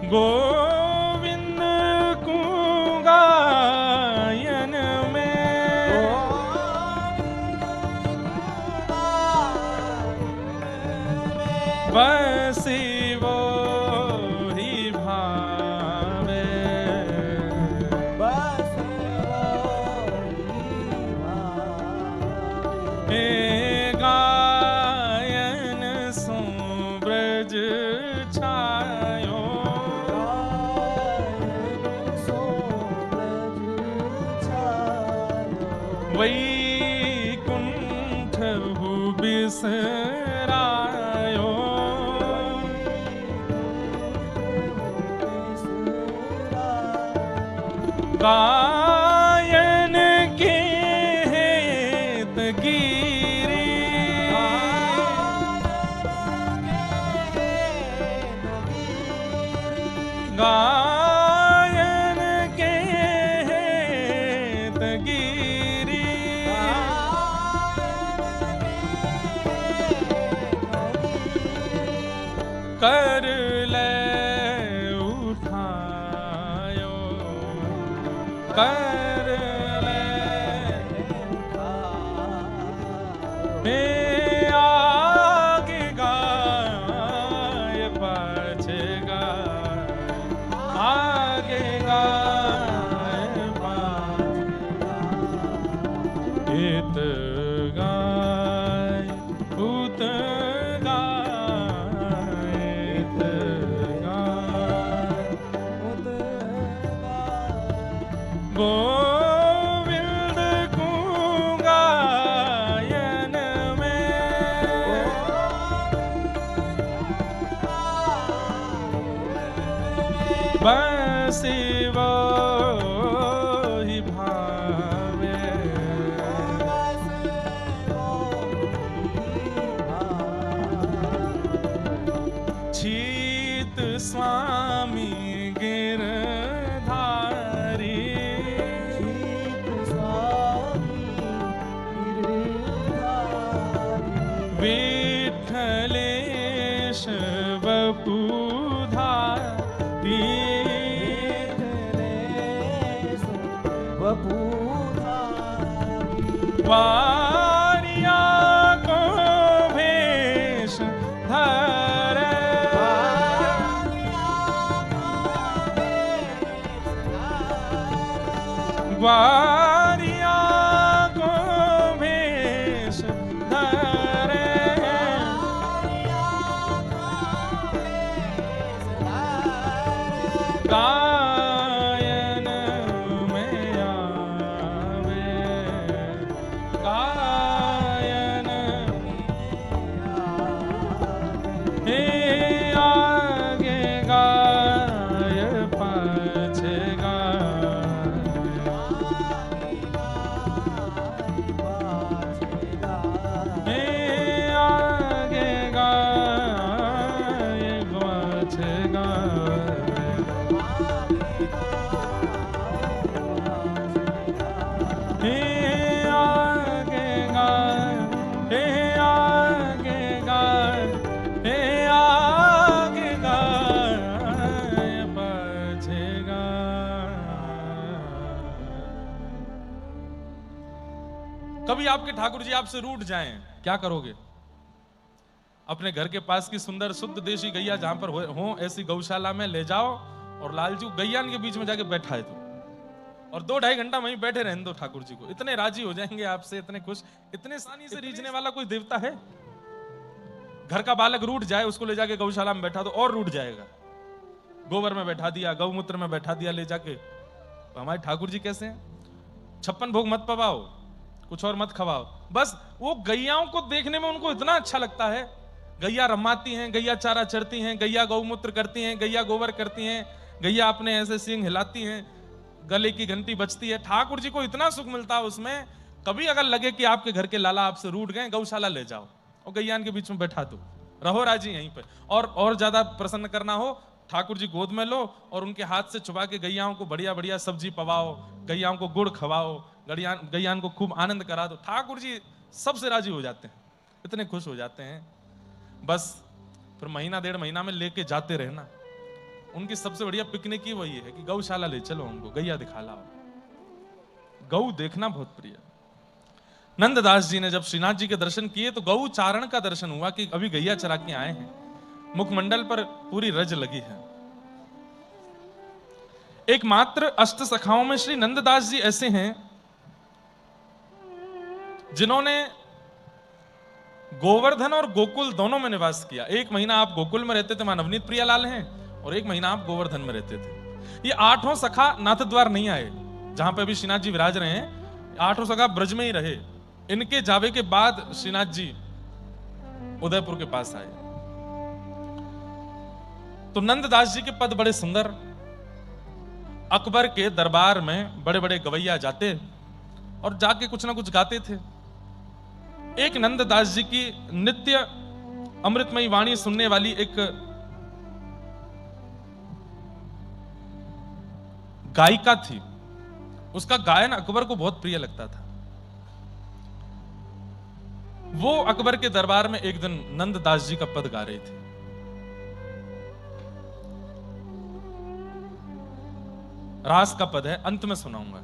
गोविंद को गायन में, बसी वो ही भावे, बसी वो ही भावे, गायन सो ब्रज छायो, वैकुंठ बिसरायो, गा गायन के हेत गिरी कर ले उठायो कर ले हे आगे गाय पाछे गाय आगे गाय पाछे इत गाय उत गोविंद को गायन में बसी वो ही भावे छीत स्वामी विठलेश वपुधारी वारिया को भेष धरे वारिया को भेष धरे गायन में आवे गायन हे आगे गाय पाछे गाय हे आगे गाय पाछे गाय हे आगे गाय हे आगे गाय हे आगे गाय पाछे गाय। कभी आपके ठाकुर जी आपसे रूठ जाएं, क्या करोगे? अपने घर के पास की सुंदर शुद्ध देशी गैया जहां पर हो ऐसी गौशाला में ले जाओ और लालजू गैया के बीच में जाके बैठा है तो और 2-2.5 घंटा वहीं बैठे रहने दो ठाकुर जी को। इतने राजी हो जाएंगे आपसे, इतने खुश। इतने आसानी से रीझने वाला कोई देवता है? घर का बालक रूठ जाए, उसको ले जाके गौशाला में बैठा दो और रूठ जाएगा। गोबर में बैठा दिया, गौमूत्र में बैठा दिया ले जाके। तो हमारे ठाकुर जी कैसे हैं? 56 भोग मत पवाओ, कुछ और मत खवाओ, बस वो गैयाओं को देखने में उनको इतना अच्छा लगता है। गैया रमाती हैं, गैया चारा चरती हैं, गैया गौमूत्र करती हैं, गैया गोबर करती हैं, गैया अपने ऐसे सींग हिलाती हैं, गले की घंटी बजती है। ठाकुर जी को इतना सुख मिलता है उसमें। कभी अगर लगे कि आपके घर के लाला आपसे रूठ गए, गौशाला ले जाओ और गैयान के बीच में बैठा दो, रहो राजी यहीं पे। और ज्यादा प्रसन्न करना हो, ठाकुर जी गोद में लो और उनके हाथ से छुपा के गैयाओं को बढ़िया बढ़िया सब्जी पवाओ, गैयाओं को गुड़ खवाओ, गैयान को खूब आनंद करा दो। ठाकुर जी सबसे राजी हो जाते हैं, इतने खुश हो जाते हैं। बस फिर महीना 1.5 महीना में लेके जाते रहना। उनकी सबसे बढ़िया पिकनिक ही वही है कि गौशाला ले चलो हमको, गैया दिखा लाओ। गौ देखना बहुत प्रिय। नंददास जी ने जब श्रीनाथ जी के दर्शन किए तो गौ चारण का दर्शन हुआ कि अभी गैया चरा के आए हैं। मुखमंडल पर पूरी रज लगी है। एकमात्र अष्ट सखाओं में श्री नंददास जी ऐसे हैं जिन्होंने गोवर्धन और गोकुल दोनों में निवास किया। 1 महीना आप गोकुल में रहते थे, वहां नवनीत प्रियालाल हैं, और 1 महीना आप गोवर्धन में रहते थे। ये 8 सखा नाथद्वार नहीं आए, जहां पे अभी श्रीनाथ जी विराज रहे हैं। 8 सखा ब्रज में ही रहे। इनके जावे के बाद श्रीनाथ जी उदयपुर के पास आए। तो नंददास जी के पद बड़े सुंदर। अकबर के दरबार में बड़े बड़े गवैया जाते और जाके कुछ ना कुछ गाते थे। एक नंददास जी की नित्य अमृतमयी वाणी सुनने वाली एक गायिका थी, उसका गायन अकबर को बहुत प्रिय लगता था। वो अकबर के दरबार में एक दिन नंददास जी का पद गा रही थी। रास का पद है, अंत में सुनाऊंगा।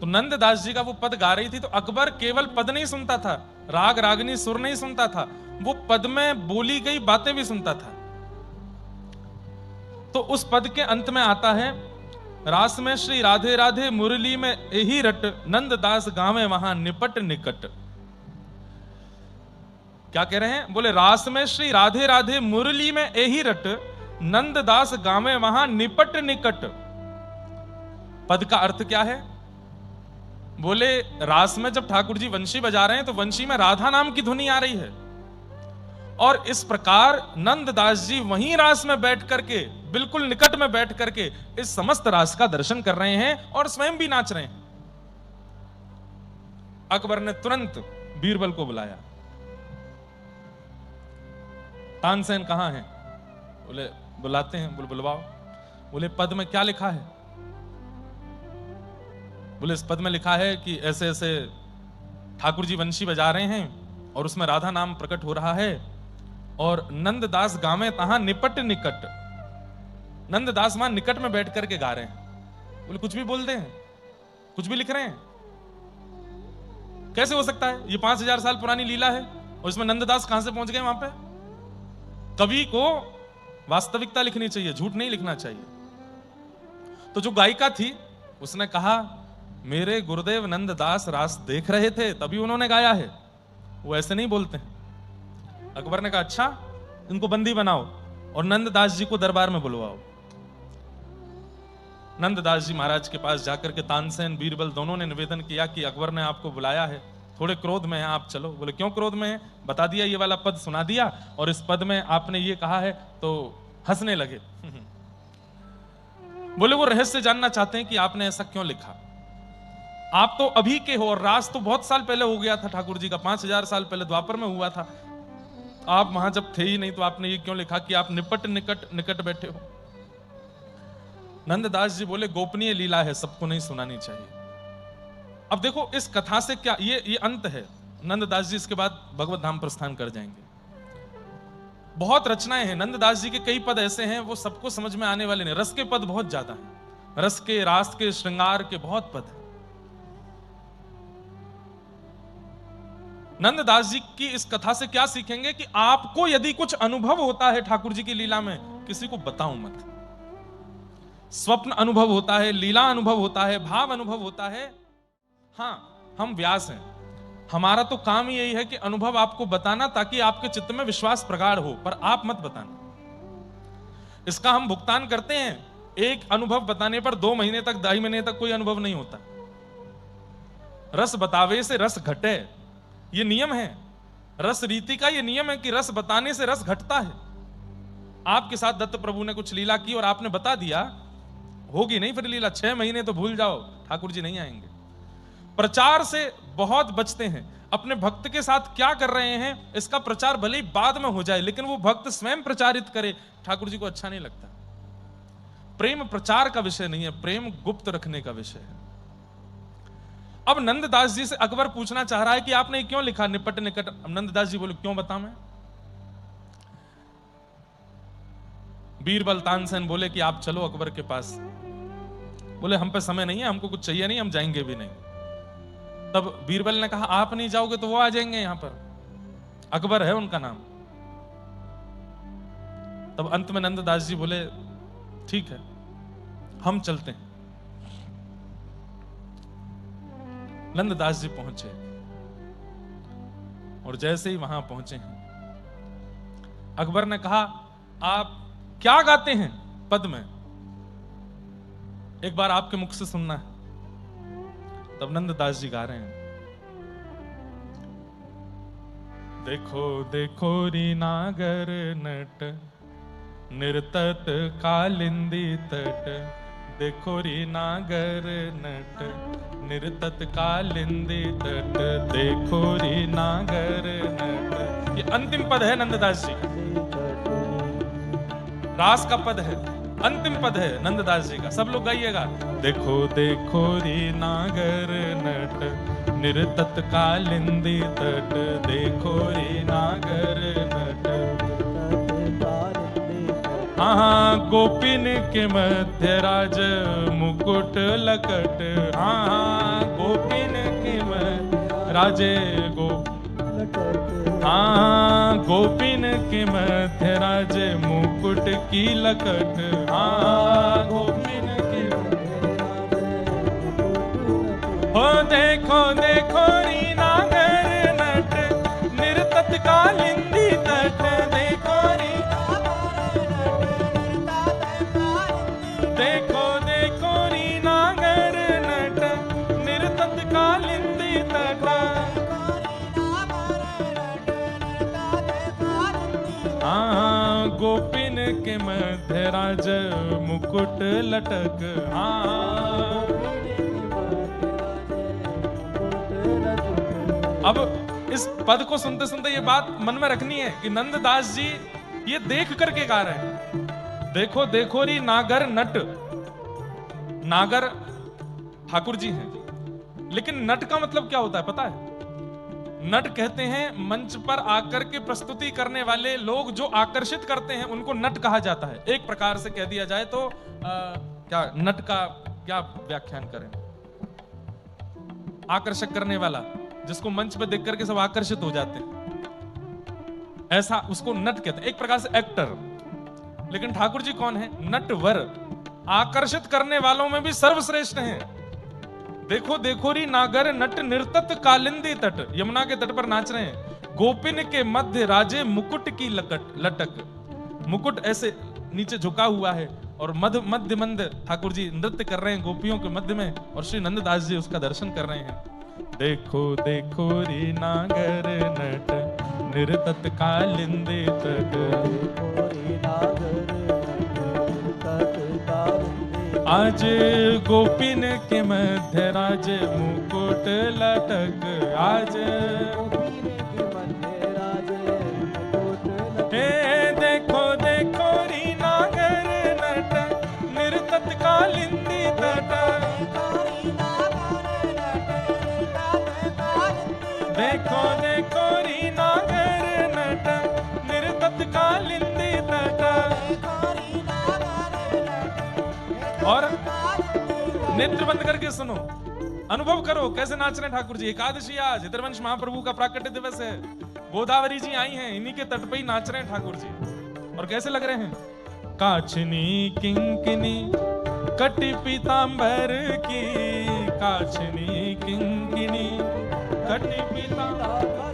तो नंददास जी का वो पद गा रही थी, तो अकबर केवल पद नहीं सुनता था, राग रागनी सुर नहीं सुनता था, वो पद में बोली गई बातें भी सुनता था। तो उस पद के अंत में आता है, रास में श्री राधे राधे मुरली में एही रट, नंददास गावे वहां निपट निकट। क्या कह रहे हैं? बोले रास में श्री राधे राधे मुरली में एही रट, नंददास गावे वहां निपट निकट। पद का अर्थ क्या है? बोले रास में जब ठाकुर जी वंशी बजा रहे हैं तो वंशी में राधा नाम की ध्वनि आ रही है, और इस प्रकार नंददास जी वहीं रास में बैठ करके, बिल्कुल निकट में बैठ करके इस समस्त रास का दर्शन कर रहे हैं और स्वयं भी नाच रहे हैं। अकबर ने तुरंत बीरबल को बुलाया। तानसेन कहां है? बोले बुलाते हैं। बोले बुलवाओ। बोले पद में क्या लिखा है? बोले इस पद में लिखा है कि ऐसे ऐसे ठाकुर जी वंशी बजा रहे हैं और उसमें राधा नाम प्रकट हो रहा है, और नंददास गावे तहां निपट निकट। नंददास वहां निकट में बैठ करके गा रहे हैं। बोले कुछ भी बोलते हैं, कुछ भी लिख रहे हैं, कैसे हो सकता है? ये 5000 साल पुरानी लीला है और इसमें नंददास कहां से पहुंच गए वहां पे? कवि को वास्तविकता लिखनी चाहिए, झूठ नहीं लिखना चाहिए। तो जो गायिका थी उसने कहा, मेरे गुरुदेव नंददास रास देख रहे थे तभी उन्होंने गाया है, वो ऐसे नहीं बोलते हैं। अकबर ने कहा अच्छा, इनको बंदी बनाओ और नंददास जी को दरबार में बुलवाओ। नंददास जी महाराज के पास जाकर के तानसेन बीरबल दोनों ने निवेदन किया कि अकबर ने आपको बुलाया है, थोड़े क्रोध में हैं आप, चलो। बोले क्यों क्रोध में है? बता दिया, ये वाला पद सुना दिया और इस पद में आपने ये कहा है, तो हंसने लगे। बोले वो रहस्य जानना चाहते हैं कि आपने ऐसा क्यों लिखा। आप तो अभी के हो और रास तो बहुत साल पहले हो गया था ठाकुर जी का, 5000 साल पहले द्वापर में हुआ था। आप वहां जब थे ही नहीं, तो आपने ये क्यों लिखा कि आप निपट निकट निकट बैठे हो? नंददास जी बोले गोपनीय लीला है, सबको नहीं सुनानी चाहिए। अब देखो इस कथा से क्या, ये अंत है। नंददास जी इसके बाद भगवत धाम प्रस्थान कर जाएंगे। बहुत रचनाएं हैं नंददास जी के, कई पद ऐसे हैं वो सबको समझ में आने वाले नहीं। रस के पद बहुत ज्यादा हैं, रस के, रास के, श्रृंगार के बहुत पद हैं। नंददास जी की इस कथा से क्या सीखेंगे कि आपको यदि कुछ अनुभव होता है ठाकुर जी की लीला में, किसी को बताओ मत। स्वप्न अनुभव होता है, लीला अनुभव होता है, भाव अनुभव होता है। हाँ, हम व्यास हैं, हमारा तो काम ही यही है कि अनुभव आपको बताना, ताकि आपके चित्त में विश्वास प्रगाढ़ हो, पर आप मत बताना। इसका हम भुगतान करते हैं। एक अनुभव बताने पर 2 महीने तक, 2.5 महीने तक कोई अनुभव नहीं होता। रस बतावे से रस घटे, ये नियम है रस रीति का। ये नियम है कि रस बताने से रस घटता है। आपके साथ दत्त प्रभु ने कुछ लीला की और आपने बता दिया, होगी नहीं फिर लीला, 6 महीने तो भूल जाओ, ठाकुर जी नहीं आएंगे। प्रचार से बहुत बचते हैं। अपने भक्त के साथ क्या कर रहे हैं इसका प्रचार भले ही बाद में हो जाए, लेकिन वो भक्त स्वयं प्रचारित करे, ठाकुर जी को अच्छा नहीं लगता। प्रेम प्रचार का विषय नहीं है, प्रेम गुप्त रखने का विषय है। अब नंददास जी से अकबर पूछना चाह रहा है कि आपने क्यों लिखा निपट निकट। नंददास जी बोले क्यों बताऊं मैं? बीरबल तानसेन बोले कि आप चलो अकबर के पास। बोले हम पे समय नहीं है, हमको कुछ चाहिए नहीं, हम जाएंगे भी नहीं। तब बीरबल ने कहा आप नहीं जाओगे तो वो आ जाएंगे यहां पर, अकबर है उनका नाम। तब अंत में नंददास जी बोले ठीक है हम चलते हैं। नंददास जी पहुंचे और जैसे ही वहां पहुंचे हैं, अकबर ने कहा आप क्या गाते हैं पद में, एक बार आपके मुख से सुनना है। तब नंददास जी गा रहे हैं, देखो देखो री नागर नट, निर्तत कालिंदी तट। देखो री नागर नट, निर्तत कालिंदी तट। देखो री नागर नट। ये अंतिम पद है नंददास जी का, रास का पद है। अंतिम पद है नंददास जी का, सब लोग गाइएगा। देखो देखो रे नागर नट निरतत कालिंदी तट, देखो रे नागर नट। हाँ गोपिन के मध्य राज मुकुट लकट, हाँ गोपिन के मध्य राजे हाँ गोपिन के मध्य राजे मुकुट की लकट, हाँ गोपिन के हो देखो देखो री नागर नट निरतत कालिंदी तट, देखो री देखो देखो री नागर नट निरतत कालिंदी तट। हाँ गोपिन के मध्य राज मुकुट लटक, हाँ। अब इस पद को सुनते सुनते ये बात मन में रखनी है कि नंददास जी ये देख करके गा रहे हैं। देखो देखो री नागर नट, नागर ठाकुर जी हैं, लेकिन नट का मतलब क्या होता है पता है? नट कहते हैं मंच पर आकर के प्रस्तुति करने वाले लोग जो आकर्षित करते हैं उनको नट कहा जाता है। एक प्रकार से कह दिया जाए तो क्या नट का क्या व्याख्यान करें? आकर्षक करने वाला, जिसको मंच पर देख करके सब आकर्षित हो जाते हैं, ऐसा उसको नट कहते हैं, एक प्रकार से एक्टर। लेकिन ठाकुर जी कौन है? नटवर, आकर्षित करने वालों में भी सर्वश्रेष्ठ हैं। देखो देखो री नागर नट निर्तत कालिंदी तट, यमुना के तट पर नाच रहे हैं। गोपिन के मध्य राजे मुकुट की लटक, मुकुट ऐसे नीचे झुका हुआ है और मध्य मंद ठाकुर जी नृत्य कर रहे हैं गोपियों के मध्य में, और श्री नंददास जी उसका दर्शन कर रहे हैं। देखो देखो री नागर नट निरतत कालिंदी तट, आज गोपिन के मध्य राज मुकुट लटक, आज हे देखो देखो री नागर नट निरतत कालिंदी तट, देखो देखो री नागर नट निरतत कालिंदी तट। और नेत्र बंद करके सुनो, अनुभव करो कैसे नाच रहे ठाकुर जी। एकादशी आज हितरवंश महाप्रभु का प्राकट्य दिवस है, गोदावरी जी आई हैं, इन्हीं के तट पे ही नाच रहे हैं ठाकुर जी। और कैसे लग रहे हैं? काछनी किंकिनी कटी पीतांबर की, काछनी किंकिनी कटी पीतांबर,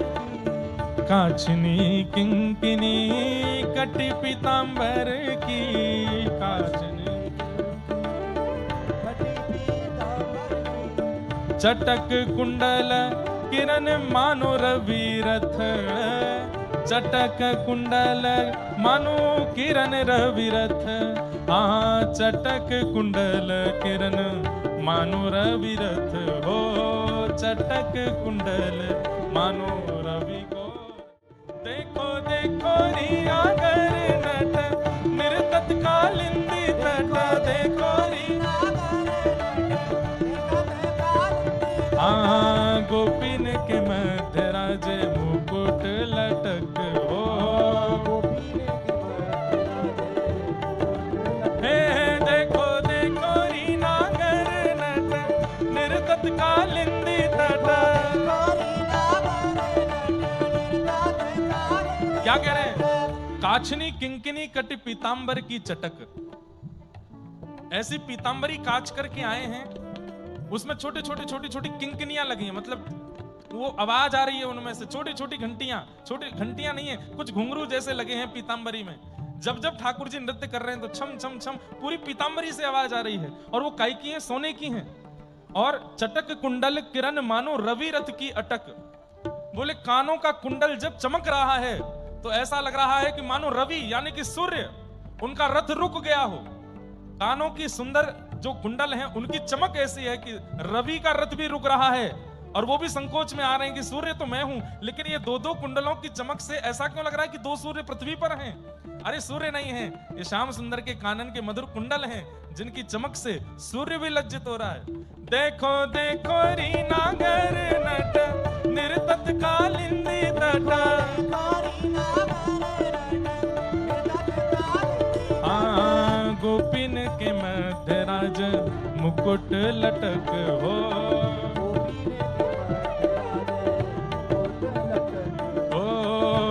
काछनी किंकिनी कटी पीतांबर की, काछनी चटक कुंडल किरण मानो रवि रथ, चटक कुंडल मानो किरण रवि रथ, हाँ चटक कुंडल किरण मानो रवि रथ, हो चटक कुंडल मानो रवि को। देखो देखो री नागर नट निरतत कालिंदी तट, देखो री हाँ गोपिन के मध्य राजे मुकुट लटक, हो हे देखो देखो री नागर नट निरतत कालिंदी तट। क्या कह रहे हैं? काछनी किंकिनी कटी पीतांबर की चटक, ऐसी पीतांबरी काच करके आए हैं, उसमें छोटी छोटी किंकिनियां लगी हैं, मतलब वो आवाज आ रही है उनमें से, छोटी छोटी घंटियां, छोटी घंटियां नहीं है, कुछ घुंघरू जैसे लगे हैं पीतांबरी में। जब जब ठाकुर जी नृत्य कर रहे हैं तो छम छम छम पूरी पीतांबरी से आवाज आ रही है, और वो काई की है? सोने की हैं। और चटक कुंडल किरण मानो रवि रथ की अटक, बोले कानों का कुंडल जब चमक रहा है तो ऐसा लग रहा है कि मानो रवि यानी कि सूर्य उनका रथ रुक गया हो। कानों की सुंदर जो कुंडल हैं उनकी चमक ऐसी है कि रवि का रथ भी रुक रहा है, और वो भी संकोच में आ रहे हैं कि सूर्य तो मैं हूं, लेकिन ये दो दो कुंडलों की चमक से ऐसा क्यों लग रहा है कि दो सूर्य पृथ्वी पर हैं? अरे सूर्य नहीं है, ये श्याम सुंदर के कानन के मधुर कुंडल हैं, जिनकी चमक से सूर्य भी लज्जित हो रहा है। देखो देखो रीना गर नट निर्तत कालिंदी तट, गोपिन के मध्य राज मुकुट लटक हो,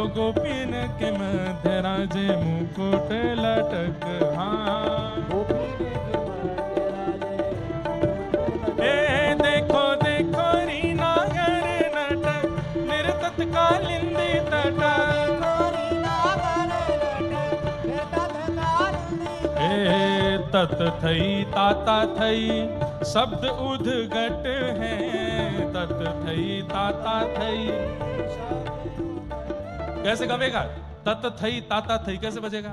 गोपिन के मध्य राज मुकुट लटक। ए देखो देखो रीना गर नट निर्तत कालिंदी तट, तत थई ताता थई शब्द उद्घट हैं, तत थई ताता थई। कैसे गवेगा? तत थई ताता थई कैसे बजेगा?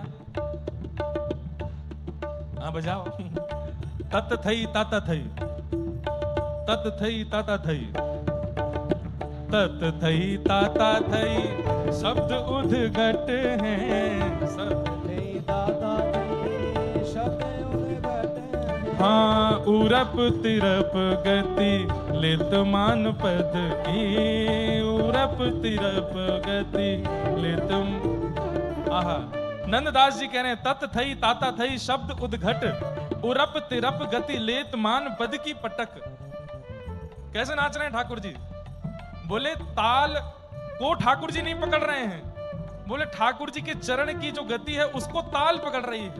हाँ बजाओ। तत थई ताता थई, तत थई ताता थई, तत थई ताता थई शब्द उद्घट हैं, शब्द थई ताता थई शब्द उद्घट हैं। हाँ उरप तिरप गति लित मान पद की, उरप तिरप गति लित। आहा, नंददास जी कह रहे हैं तत थई ताता थई शब्द उद्घट, उरप तिरप गति लेत मान पद की पटक। कैसे नाच रहे हैं ठाकुर जी? बोले ताल को ठाकुर जी नहीं पकड़ रहे हैं, बोले ठाकुर जी के चरण की जो गति है उसको ताल पकड़ रही है।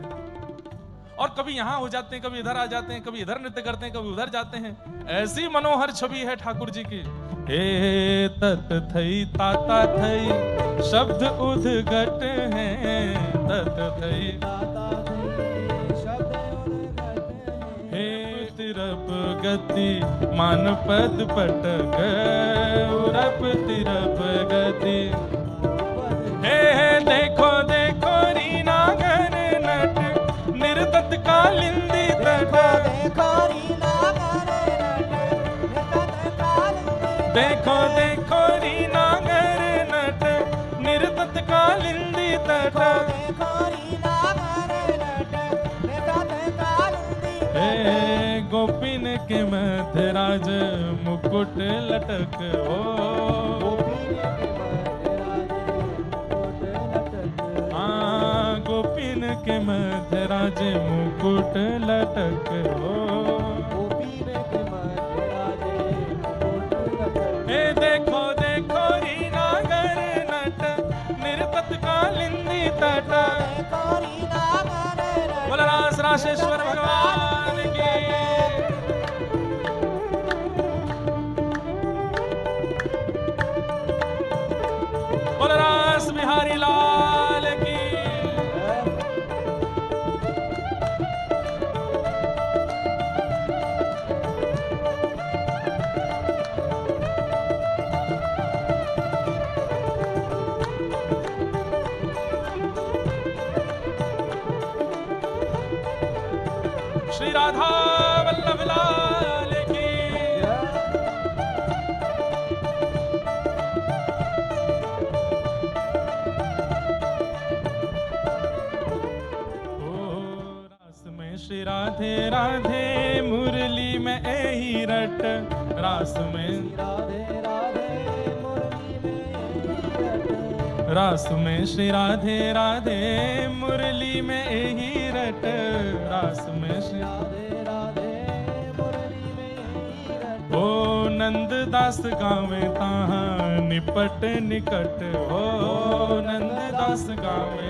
और कभी यहां हो जाते हैं, कभी इधर आ जाते हैं, कभी इधर नृत्य करते हैं, कभी उधर जाते हैं। ऐसी मनोहर छवि है ठाकुर जी की। हे तत थई ताता थई शब्द उद्घट हैं, तत थई ताता थई शब्द उद्घट हैं। हे तिरप गति मान पद पटक, उरप तिरप गति। हे देखो देखो रीना गर नट निर्तत कालिंदी तट, देखो रीना गर नट निर्तत कालिंदी, देखो देखो रीना गर नट निर्तत कालिंदी तट, देखो रीना गर नट निर्तत कालिंदी। हे गोपिन के मध्य राज मुकुट लटक हो, गोपिन के मध्य राज मुकुट लटक हो, गोपिन के मध्य राज मुकुट लटक। हे देखो देखो रीना गर नट निर्तत कालिंदी तट, देखो रीना गर नट। बोला रास राशेश्वर भगवान की। बोला रास बिहारी लाल की। श्री राधा वल्लभ लाल की। रास में श्री राधे राधे मुरली में एही रट, रास में राधे राधे मुरली में, रास में श्री राधे राधे मुरली में एही रट, रास में श्री राधे राधे मुरली में। ओ नंददास गावे ताहा निपट निकट, हो नंददास गावे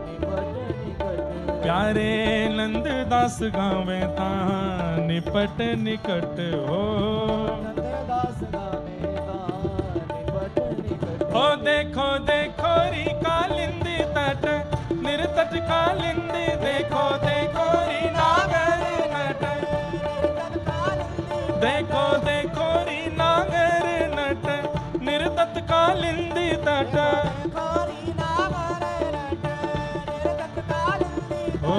निपट निकट, प्यारे नंददास गावे ताहा निपट निकट, हो नंददास गावे ताहा निपट निकट। हो देखो देखो री कालिंदी तट निर्तट कालिंदी, देखो देखो री नागर नट, देखो देखो री नागर नट निर्तट कालिंदी तट, ओ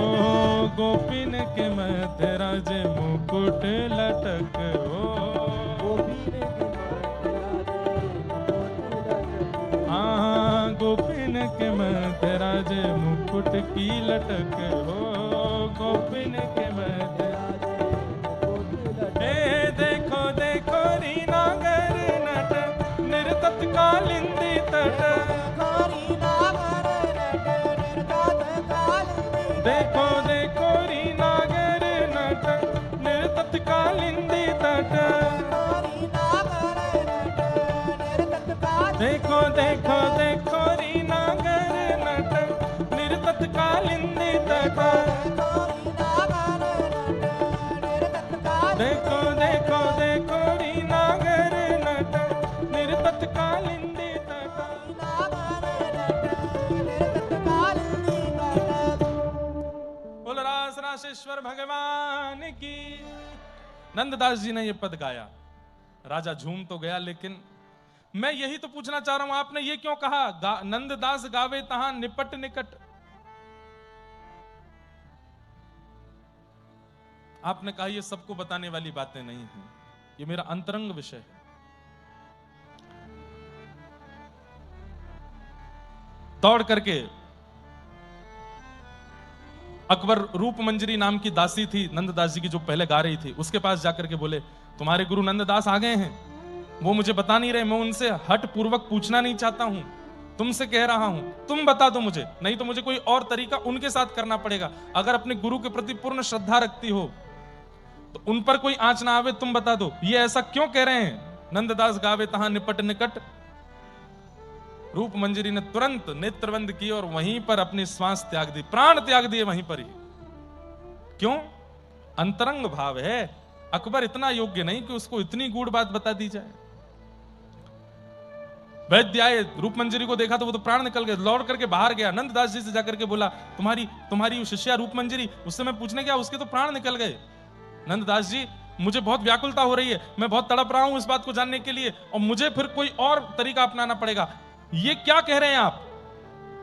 गोपिन के मध्य राज मुकुट लटक, हो गोपिन गोपिन के मध्य राजे मुकुट की लटक हो, गोपिन के मध्य देखो देखो रीनागर नट निर्तत कालिंदी तट, देखो देखो रीनागर नट निर्तत कालिंदी तट, देखो देखो देखो रीनागर नट निर्तत कालिंदी तट, देखो देखो देखो रीनागर नट निर्तत कालिंदी तट। बोल रास रासेश्वर भगवान की। नंददास जी ने ये पद गाया, राजा झूम तो गया, लेकिन मैं यही तो पूछना चाह रहा हूं, आपने ये क्यों कहा नंददास गावे तहां निपट निकट? आपने कहा ये सबको बताने वाली बातें नहीं हैं, ये मेरा अंतरंग विषय है। दौड़ करके अकबर रूप मंजरी नाम की दासी थी नंददास जी की, जो पहले गा रही थी, उसके पास जाकर के बोले तुम्हारे गुरु नंददास आ गए हैं, वो मुझे बता नहीं रहे, मैं उनसे हट पूर्वक पूछना नहीं चाहता हूं, तुमसे कह रहा हूं तुम बता दो मुझे, नहीं तो मुझे कोई और तरीका उनके साथ करना पड़ेगा। अगर अपने गुरु के प्रति पूर्ण श्रद्धा रखती हो तो उन पर कोई आंच ना आवे, तुम बता दो ये ऐसा क्यों कह रहे हैं? नंददास गावे तहां निपट निकट। रूप मंजरी ने तुरंत नेत्रबंद की और वहीं पर अपनी श्वास त्याग दी, प्राण त्याग दिए वहीं पर ही। क्यों? अंतरंग भाव है। अकबर इतना योग्य नहीं कि उसको इतनी गूढ़ बात बता दी जाए। वैद्य आए, रूप मंजरी को देखा तो वो तो प्राण निकल गए, लौट करके बाहर गया, नंददास जी से जाकर के बोला तुम्हारी शिष्या रूप मंजरी, उससे मैं पूछने गया, उसके तो प्राण निकल गए। नंददास जी मुझे बहुत व्याकुलता हो रही है, मैं बहुत तड़प रहा हूं इस बात को जानने के लिए, और मुझे फिर कोई और तरीका अपनाना पड़ेगा। ये क्या कह रहे हैं आप?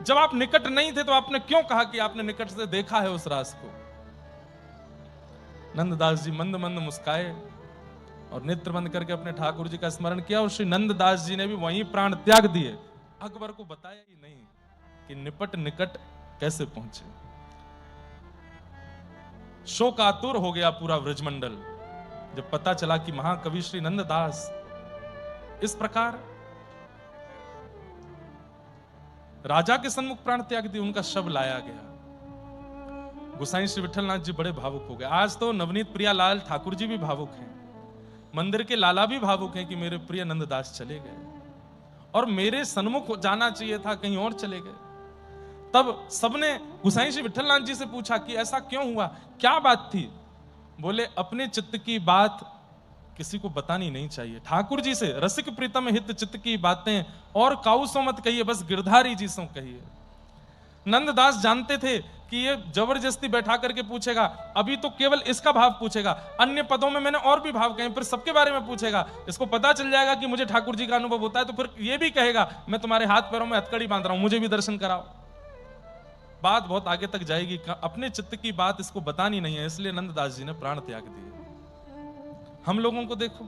जब आप निकट नहीं थे तो आपने क्यों कहा कि आपने निकट से देखा है उस रास को? नंददास जी मंद मंद मुस्काए और नेत्र बंद करके अपने ठाकुर जी का स्मरण किया, और श्री नंददास जी ने भी वहीं प्राण त्याग दिए। अकबर को बताया ही नहीं कि निपट निकट कैसे पहुंचे। शोकातुर हो गया पूरा ब्रजमंडल जब पता चला कि महाकवि श्री नंददास इस प्रकार राजा के सन्मुख प्राण त्याग दिए, उनका शव लाया गया। गोसाई श्री विठलनाथ जी बड़े भावुक हो गए। आज तो नवनीत प्रियालाल ठाकुर जी भी भावुक हैं, मंदिर के लाला भी भावुक हैं कि मेरे प्रिय नंददास चले गए, और मेरे सन्मुख जाना चाहिए था, कहीं और चले गए। तब सबने गोसाई श्री विठलनाथ जी से पूछा कि ऐसा क्यों हुआ, क्या बात थी? बोले अपने चित्त की बात किसी को बतानी नहीं चाहिए। ठाकुर जी से रसिक प्रीतम हित चित्त की बातें और काऊ सो मत कहिए, बस गिरधारी जी सो कहिए। नंददास जानते थे कि ये जबरदस्ती बैठा करके पूछेगा, अभी तो केवल इसका भाव पूछेगा, अन्य पदों में मैंने और भी भाव कहे, फिर सबके बारे में पूछेगा। इसको पता चल जाएगा कि मुझे ठाकुर जी का अनुभव होता है, तो फिर ये भी कहेगा मैं तुम्हारे हाथ पैरों में हथकड़ी बांध रहा हूं, मुझे भी दर्शन कराओ। बात बहुत आगे तक जाएगी, अपने चित्त की बात इसको बतानी नहीं है, इसलिए नंददास जी ने प्राण त्याग दिए। हम लोगों को देखो,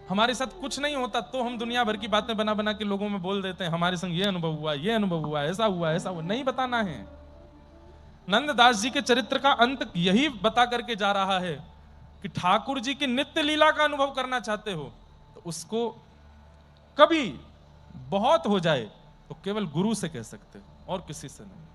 हमारे साथ कुछ नहीं होता तो हम दुनिया भर की बातें बना बना के लोगों में बोल देते हैं, हमारे संग ये अनुभव हुआ, ये अनुभव हुआ, ऐसा हुआ, ऐसा हुआ। नहीं बताना है। नंददास जी के चरित्र का अंत यही बता करके जा रहा है कि ठाकुर जी की नित्य लीला का अनुभव करना चाहते हो तो उसको कभी बहुत हो जाए तो केवल गुरु से कह सकते हो और किसी से नहीं।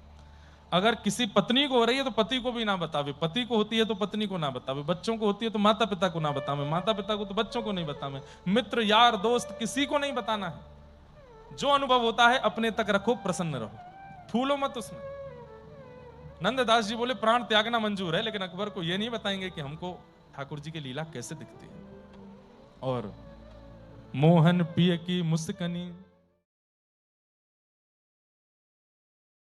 अगर किसी पत्नी को हो रही है तो पति को भी ना बतावे, पति को होती है तो पत्नी को ना बतावे, बच्चों को होती है तो माता पिता को ना बतावे, माता पिता को तो बच्चों को नहीं बतावे, मित्र यार दोस्त किसी को नहीं बताना है। जो अनुभव होता है अपने तक रखो, प्रसन्न रहो, फूलो मत उसमें। नंददास जी बोले प्राण त्यागना मंजूर है, लेकिन अकबर को यह नहीं बताएंगे कि हमको ठाकुर जी की लीला कैसे दिखती है। और मोहन पिय की मुस्कनी